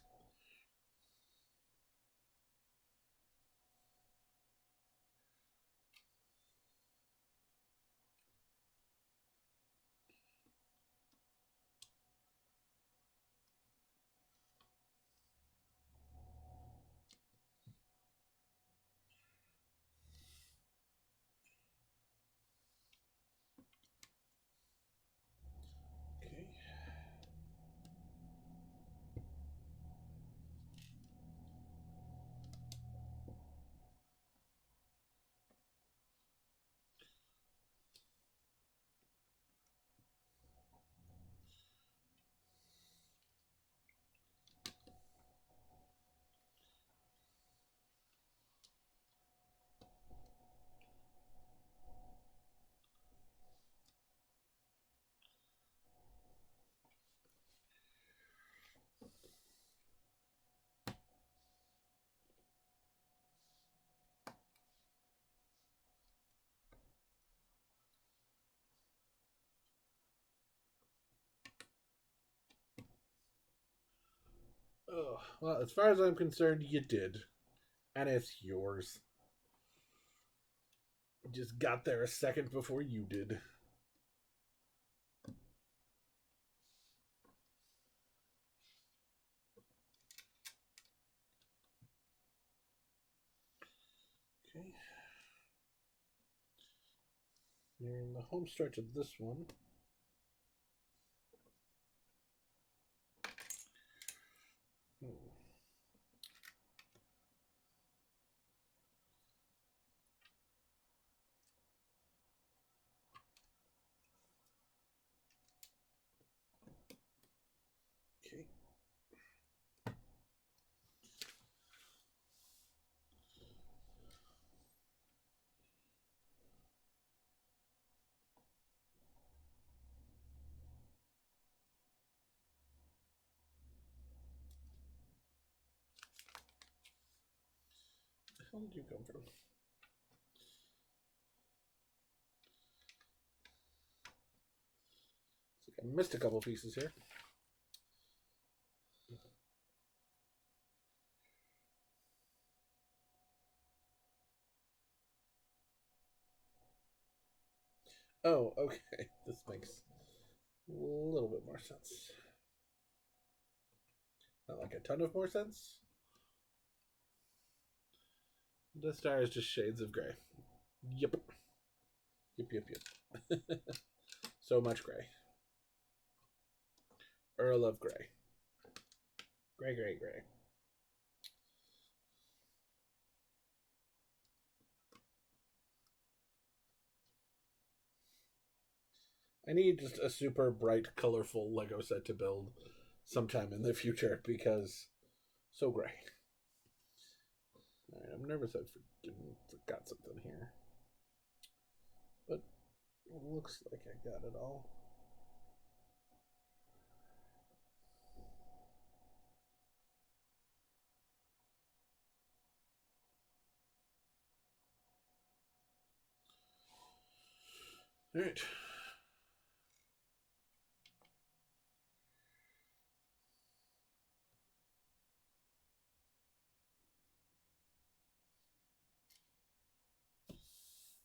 okay. Oh, well, as far as I'm concerned, you did. And it's yours. It just got there a second before you did. Okay. You're in the home stretch of this one. Hmm. Okay. Where the hell did you come from? It's like I missed a couple pieces here. Oh, okay. This makes a little bit more sense. Not like a ton of more sense. The star is just shades of gray. Yep. Yep, yep, yep. So much gray. Earl of Gray. Gray, gray, gray. I need just a super bright, colorful Lego set to build sometime in the future because so gray. All right, I'm nervous I've forgot something here, but it looks like I got it all. All right.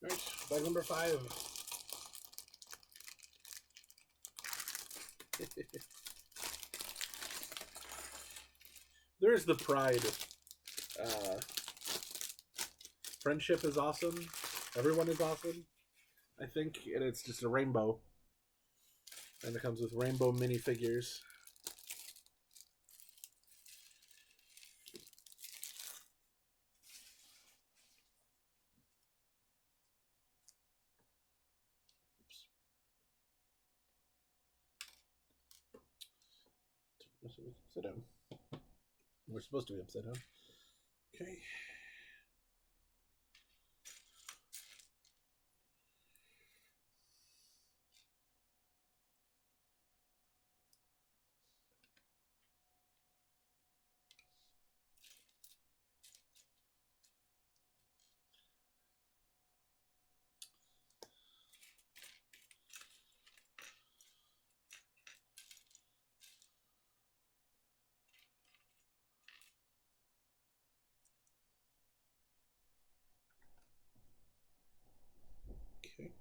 All right, bag number 5. There's the pride. Uh, friendship is awesome. Everyone is awesome. I think, and it's just a rainbow, and it comes with rainbow minifigures. Sit down. We're supposed to be upside down. Okay. Okay.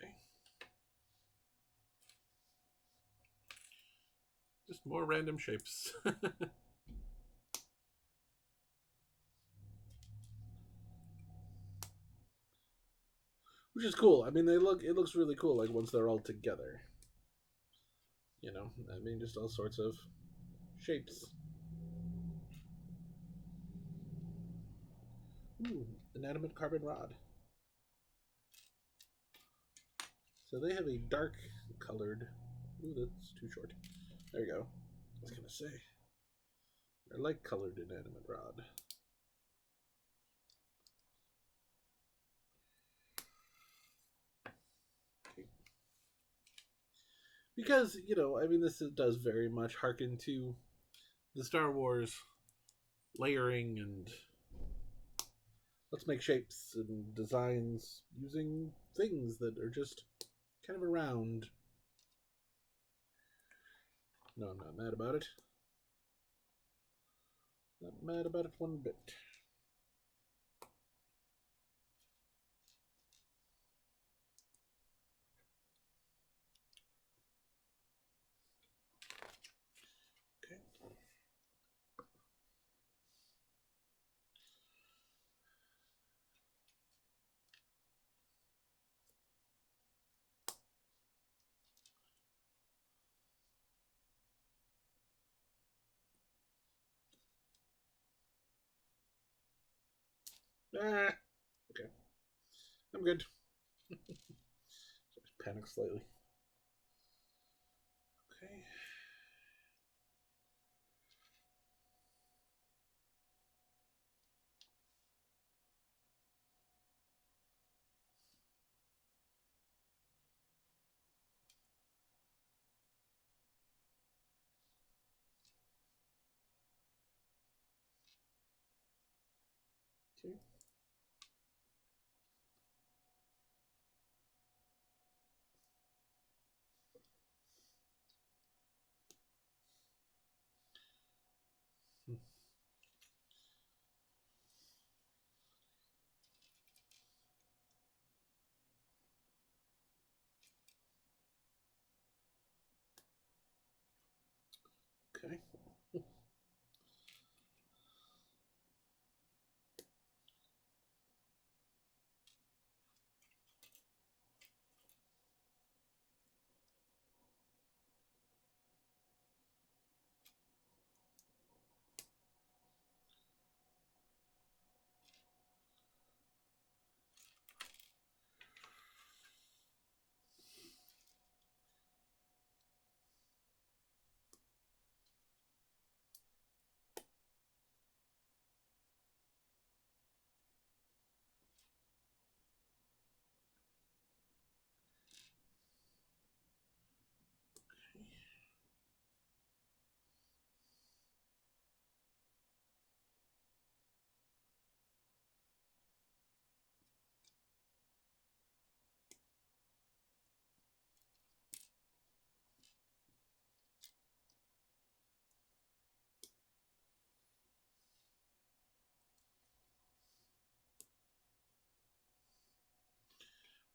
Okay. Just more random shapes. Which is cool. I mean, it looks really cool, like, once they're all together. You know, I mean, just all sorts of shapes. Ooh, inanimate carbon rod. So they have a dark colored. Ooh, that's too short. There you go. I was gonna say. They're light colored inanimate rod. Okay. Because, you know, I mean, this does very much harken to the Star Wars layering and let's make shapes and designs using things that are just kind of around. No, I'm not mad about it. Not mad about it one bit. Okay. Ah, okay. I'm good. Just panic slightly. Okay. Okay. Okay.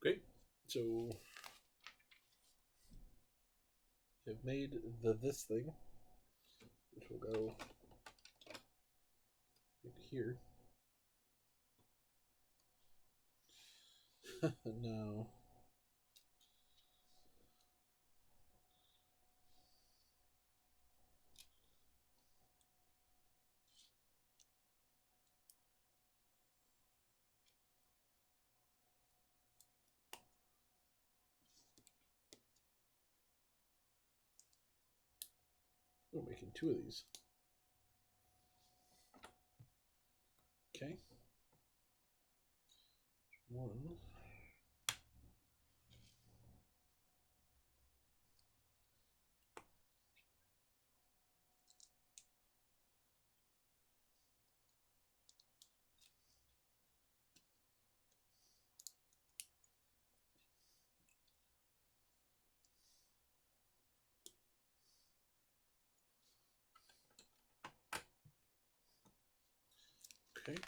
Great. So I've made this thing, which will go right here. No. We're making two of these. Okay. One. Okay.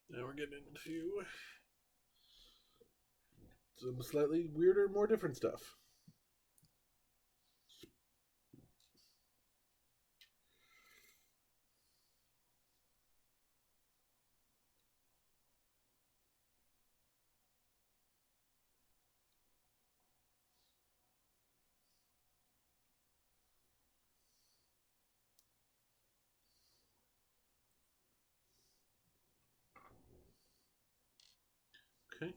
Now we're getting into some slightly weirder, more different stuff. Okay.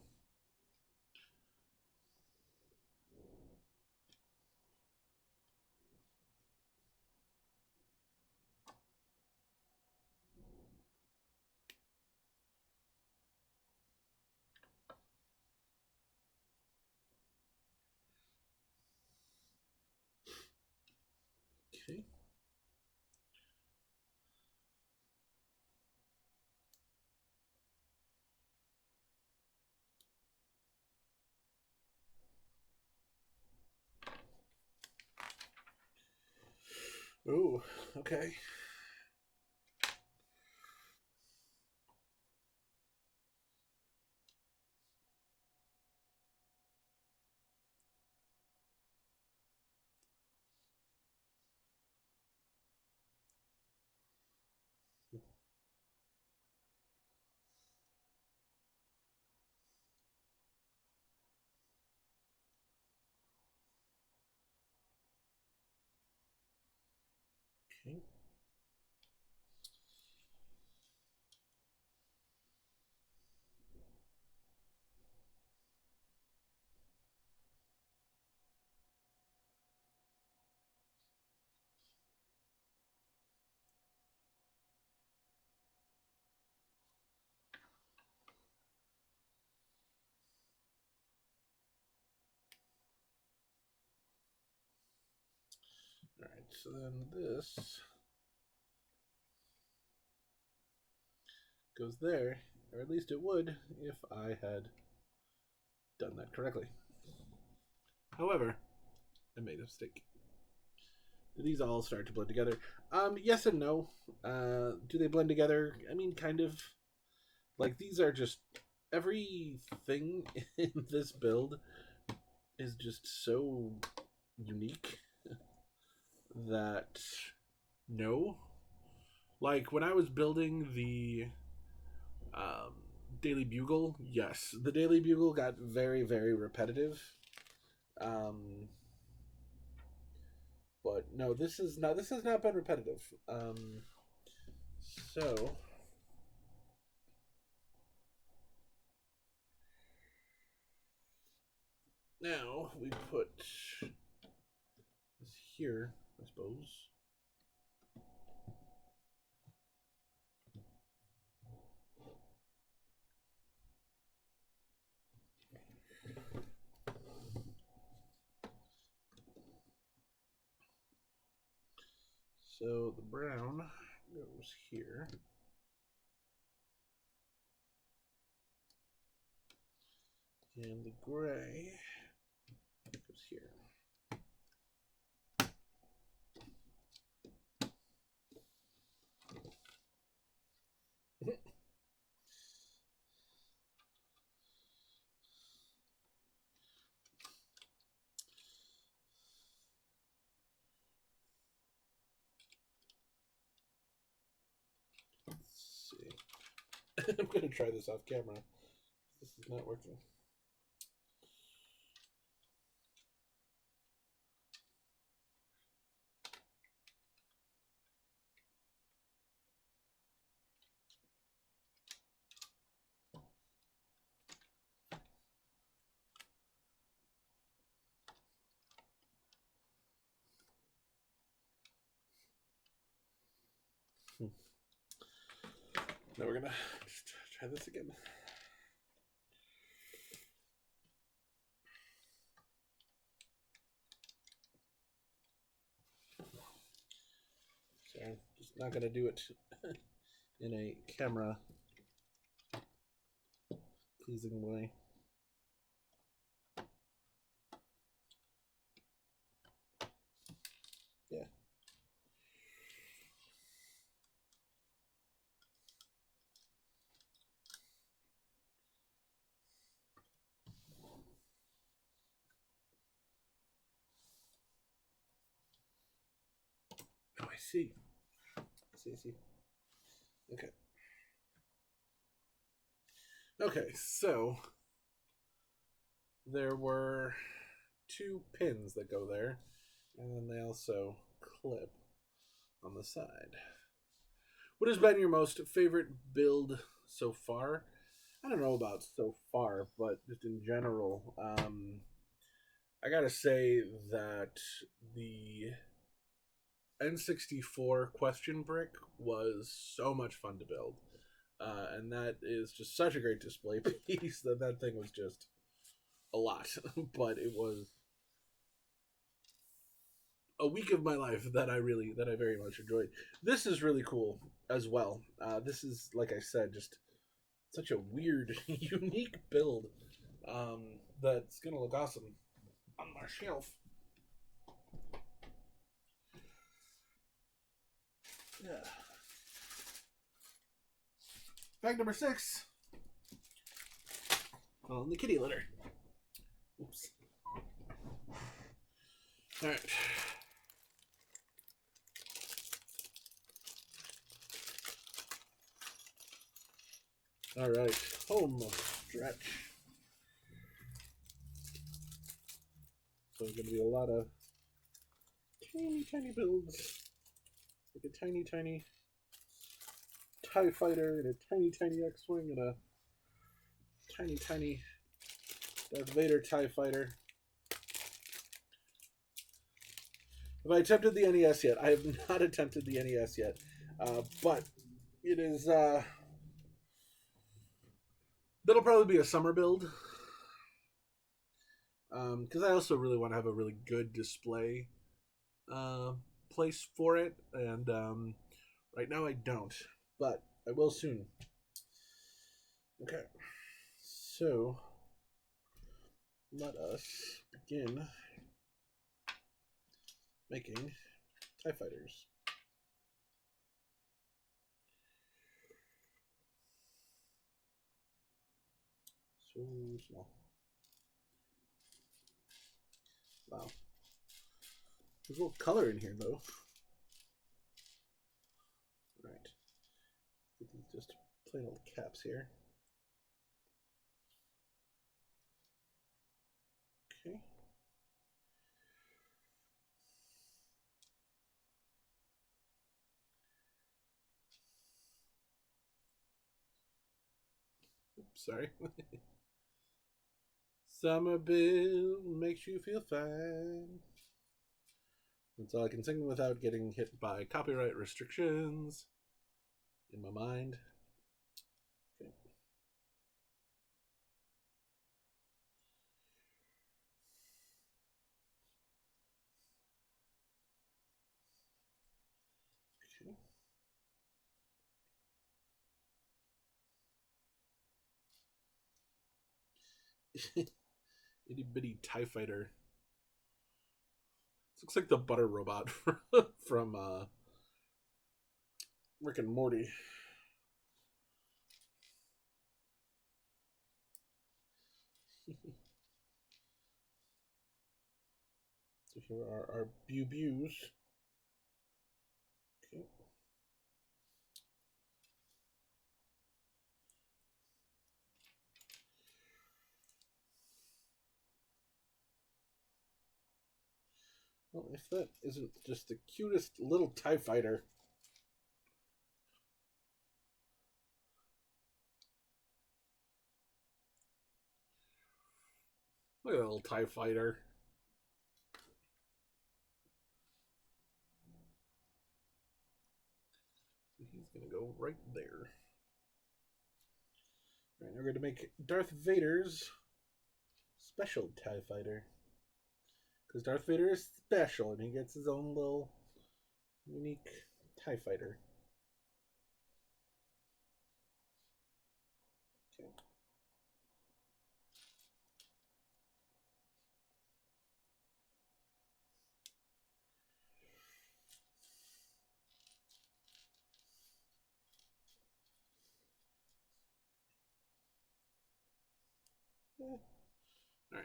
Okay. Oh, okay. Okay. All right. So then this goes there, or at least it would if I had done that correctly. However, I made a mistake. Do these all start to blend together? Yes and no. Do they blend together? I mean, kind of. Like, these are just... Everything in this build is just so unique. that no. Like when I was building the um, Daily Bugle, yes, the Daily Bugle got very, very repetitive. Um, but no, this is not. This has not been repetitive. So now we put this here, I suppose. So the brown goes here. And the gray goes here. Let's see. I'm going to try this off camera. This is not working. Now we're gonna just try this again. So I'm just not gonna do it in a camera pleasing way. Yeah. Oh, I see. I see. Okay. Okay, so there were two pins that go there, and then they also clip on the side. What has been your most favorite build so far? I don't know about so far, but just in general, I gotta say that the N64 question brick was so much fun to build. And that is just such a great display piece that thing was just a lot. But it was a week of my life that I very much enjoyed. This is really cool as well. This is, like I said, just such a weird, unique build that's gonna look awesome on my shelf. Yeah. Fact number 6. On the kitty litter. Oops. All right. All right. Home stretch. So there's going to be a lot of tiny builds. Like a tiny TIE fighter and a tiny X-Wing and a tiny Darth Vader TIE fighter. Have I attempted the NES yet? I have not attempted the NES yet. But it is... that'll probably be a summer build. Because I also really want to have a really good display place for it. And right now I don't. But I will soon. Okay. So... let us begin making TIE fighters. So small. Wow. There's a little color in here, though. Right. Get these just plain old caps here. Okay. Oops, sorry. Summer Bill makes you feel fine. That's all I can sing without getting hit by copyright restrictions in my mind. Okay. Okay. Itty bitty TIE fighter. This looks like the butter robot from Rick and Morty. So here are our Bews. Okay. Well, if that isn't just the cutest little TIE fighter. Look at that little TIE fighter. He's going to go right there. All right, now we're going to make Darth Vader's special TIE fighter. Because Darth Vader is special and he gets his own little unique TIE fighter. Okay. All right.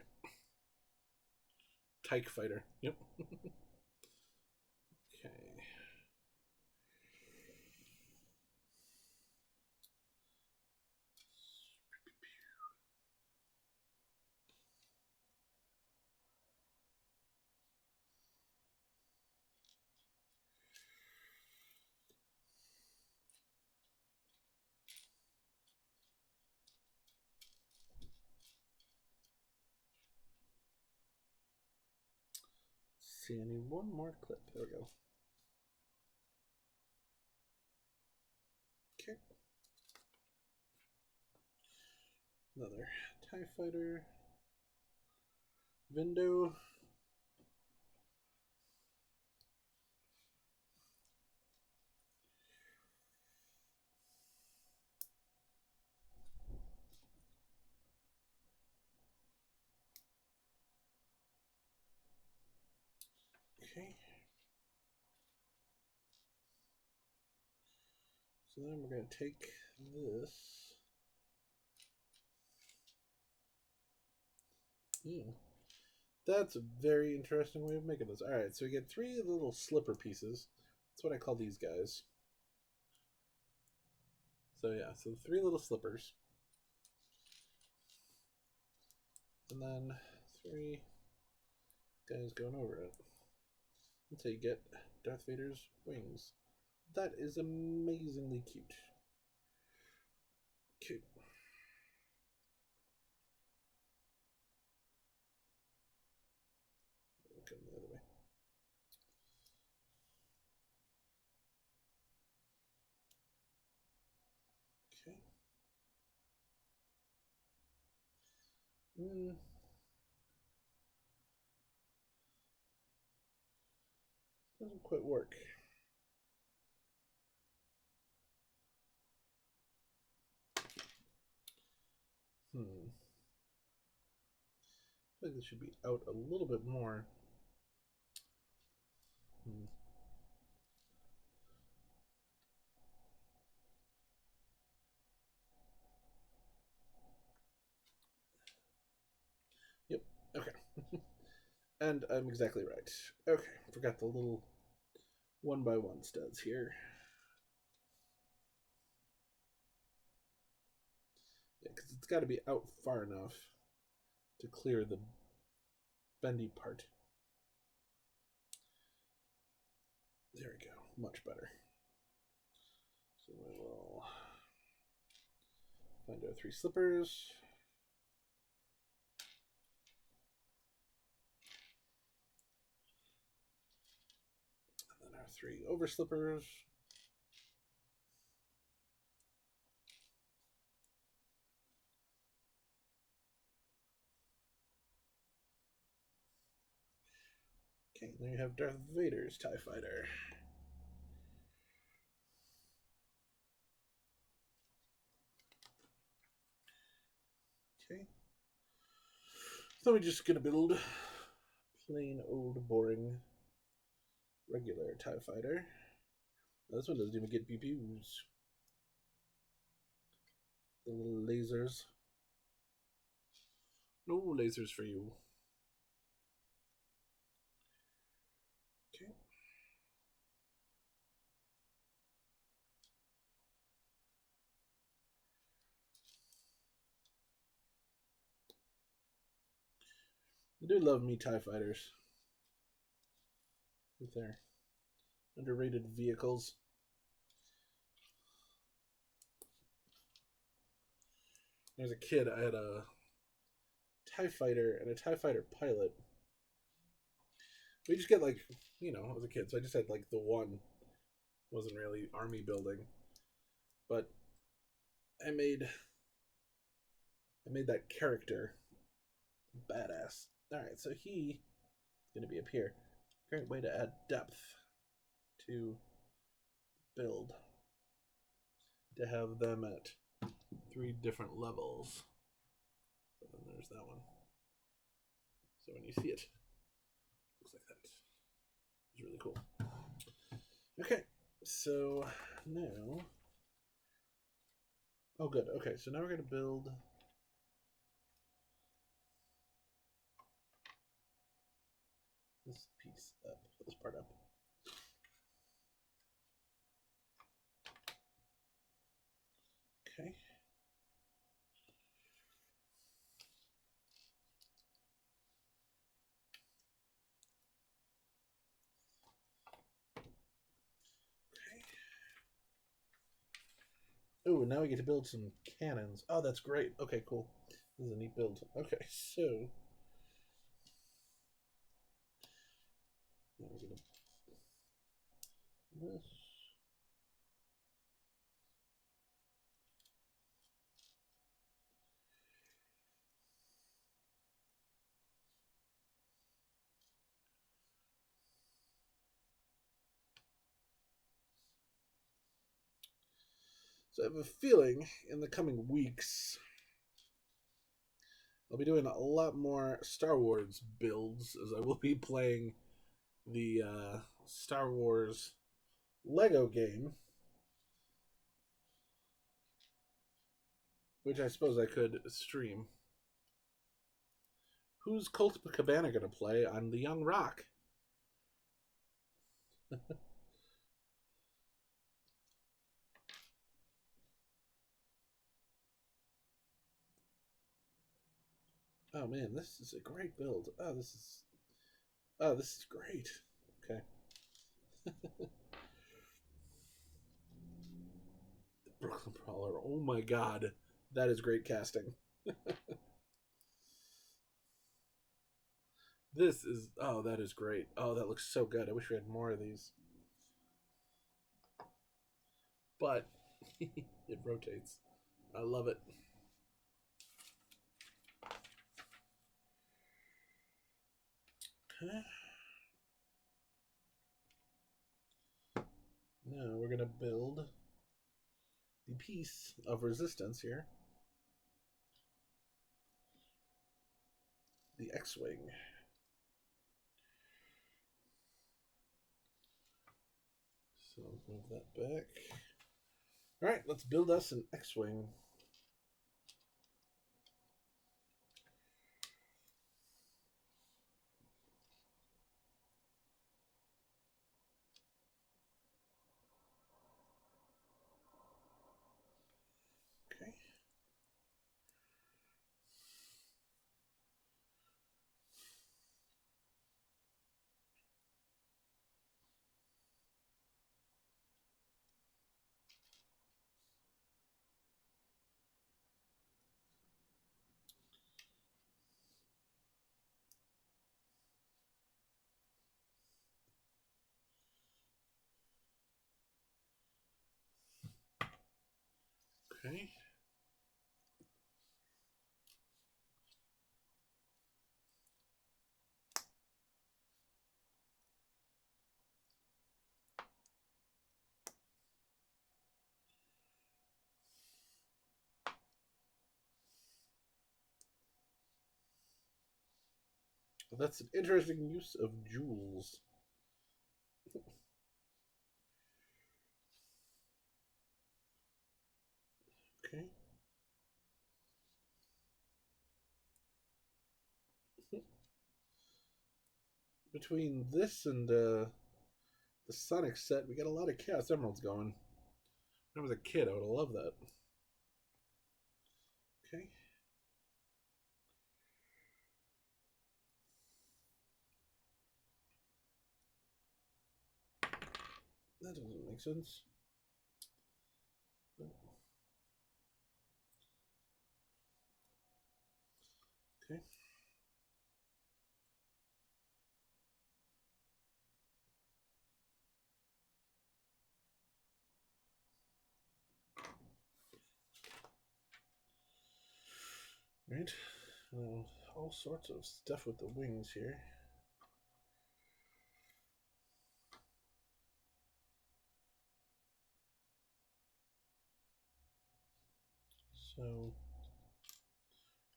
TIE fighter. Yep. Okay. See, I need one more clip. There we go. Okay. Another TIE fighter. Window. Okay. So then we're going to take this. That's a very interesting way of making this. Alright, so we get 3 little slipper pieces. That's what I call these guys. So yeah, so 3 little slippers. And then 3 guys going over it. Until you get Darth Vader's wings. That is amazingly cute. Cute. Come the other way. Okay. Doesn't quite work. I feel like this should be out a little bit more. Yep. Okay. And I'm exactly right. Okay, forgot the little one by one studs here. Yeah, because it's got to be out far enough to clear the bendy part. There we go. Much better. So we will find our 3 slippers. And then our 3 over slippers. Okay, there you have Darth Vader's TIE Fighter. Okay. So we're just gonna build plain old boring regular TIE Fighter. Now, this one doesn't even get BPUs. The little lasers. No lasers for you. Okay. I do love me TIE Fighters. Right there. Underrated vehicles. As a kid, I had a TIE Fighter and a TIE Fighter pilot. We just get like, I was a kid, so I just had like the one. Wasn't really army building. But I made that character badass. Alright, so he is gonna be up here. Great way to add depth to build. To have them at 3 different levels. So then there's that one. So when you see it, looks like that. It's really cool. Okay, so now. Oh, good. Okay, so now we're going to build this piece up, this part up. Okay. Oh, now we get to build some cannons. Oh, that's great. Okay, cool. This is a neat build. Okay, so now we're gonna this. So I have a feeling in the coming weeks I'll be doing a lot more Star Wars builds as I will be playing the Star Wars Lego game, which I suppose I could stream. Who's Colt Cabana going to play on the Young Rock? Oh man, this is a great build. Oh, this is great. Okay. Brooklyn Brawler. Oh my god. That is great casting. That is great. Oh, that looks so good. I wish we had more of these. But it rotates. I love it. Okay. Now we're going to build the piece of resistance here. The X-Wing. So move that back. All right, let's build us an X-Wing. Okay. Well, that's an interesting use of jewels. Okay. Between this and the Sonic set, we got a lot of Chaos Emeralds going. When I was a kid, I would have loved that. Okay. That doesn't make sense. Okay. Right. All sorts of stuff with the wings here. So I'm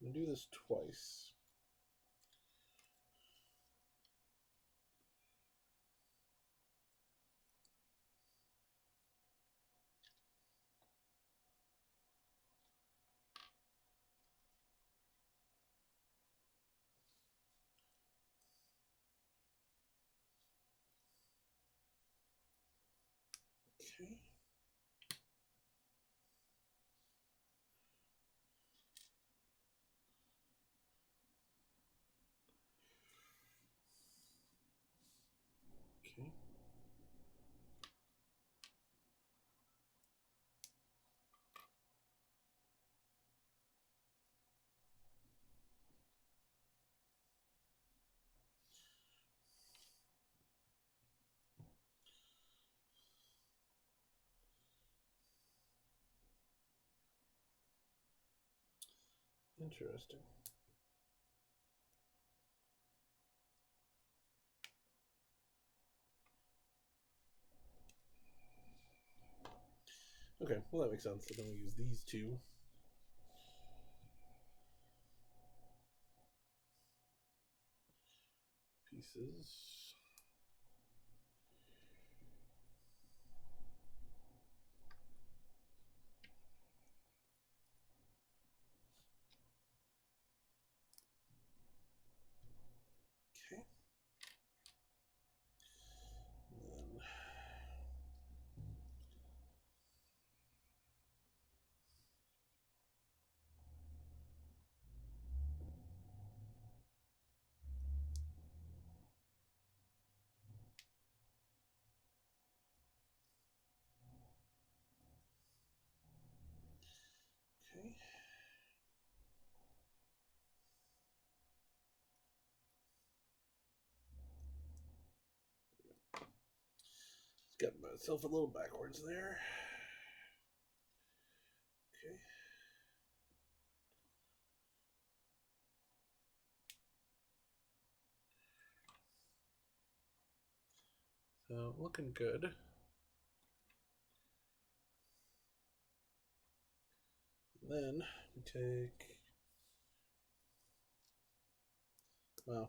gonna do this twice. Okay. Okay. Interesting. Okay, well that makes sense. So then we use these two. Pieces. Okay. And then okay. Got myself a little backwards there. Okay. So looking good. Then we take. Wow.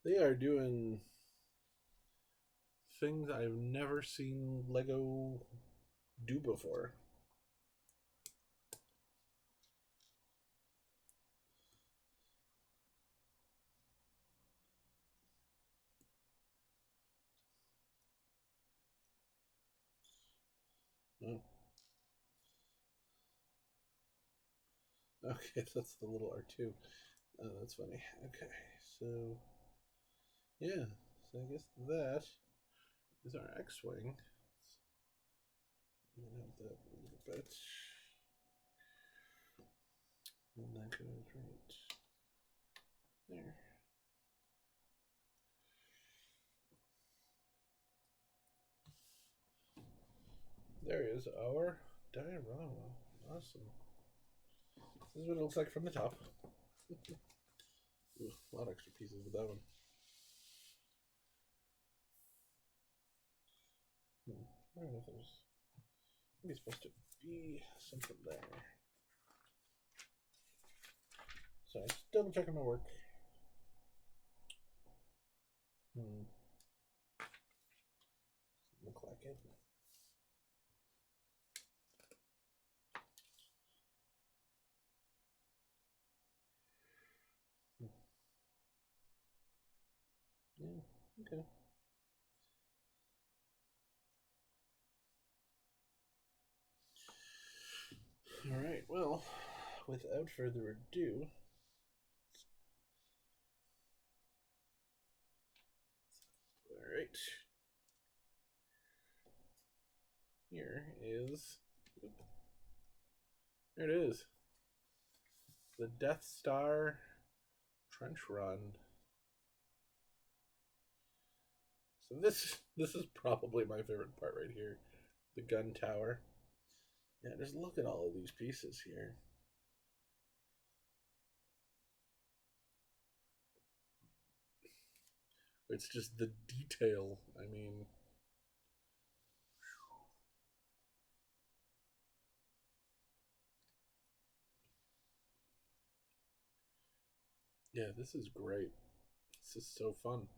They are doing things I've never seen Lego do before. Oh. Okay, that's the little R2. Oh, that's funny. Okay, so yeah, so I guess that is our X-Wing. Let's even out that a little bit. And that goes right there. There is our diorama. Awesome. This is what it looks like from the top. Ooh, a lot of extra pieces with that one. I don't know if there's maybe it's supposed to be something there. So I'm just double checking my work. Look like it. Yeah, okay. All right, well, without further ado, all right, here is, there it is, the Death Star Trench Run. So this is probably my favorite part right here, the gun tower. Yeah, just look at all of these pieces here. It's just the detail. I mean, yeah, this is great. This is so fun.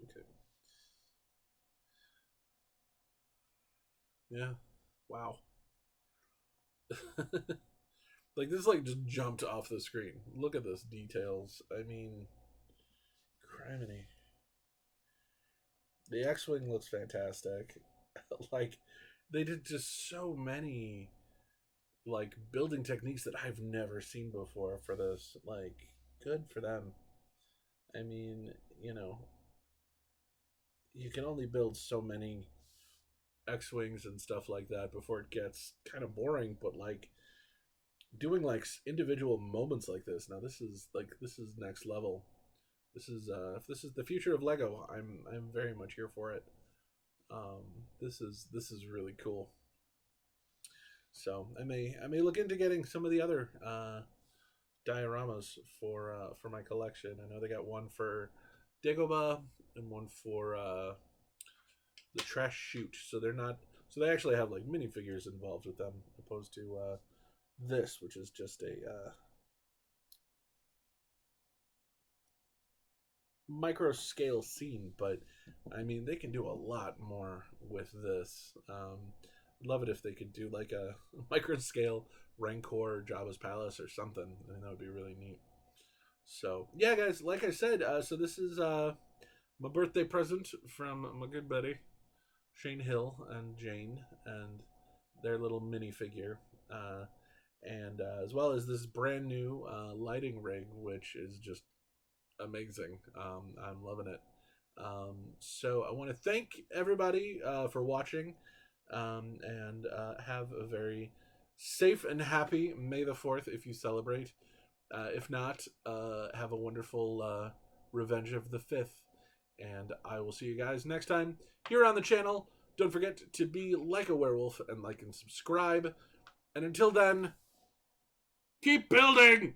Okay. Yeah. Wow. Like this like just jumped off the screen. Look at this details. I mean, criminy. The X-wing looks fantastic. Like they did just so many like building techniques that I've never seen before for this. Like good for them. I mean, you can only build so many X-wings and stuff like that before it gets kind of boring, but like doing like individual moments like this, now this is next level. This is if this is the future of Lego, I'm very much here for it. This is really cool. So I may look into getting some of the other dioramas for my collection. I know they got one for Dagobah and one for the trash chute. So they're not. So they actually have like minifigures involved with them, opposed to this, which is just a micro scale scene. But I mean, they can do a lot more with this. Love it if they could do like a micro scale Rancor Jabba's Palace or something. I mean, that would be really neat. So yeah, guys, like I said, so this is my birthday present from my good buddy Shane Hill and Jane, and their little minifigure, and as well as this brand new lighting rig, which is just amazing. I'm loving it. So I want to thank everybody for watching, and have a very safe and happy May the 4th if you celebrate. If not, have a wonderful Revenge of the 5th. And I will see you guys next time here on the channel. Don't forget to be like a werewolf and like and subscribe. And until then, keep building!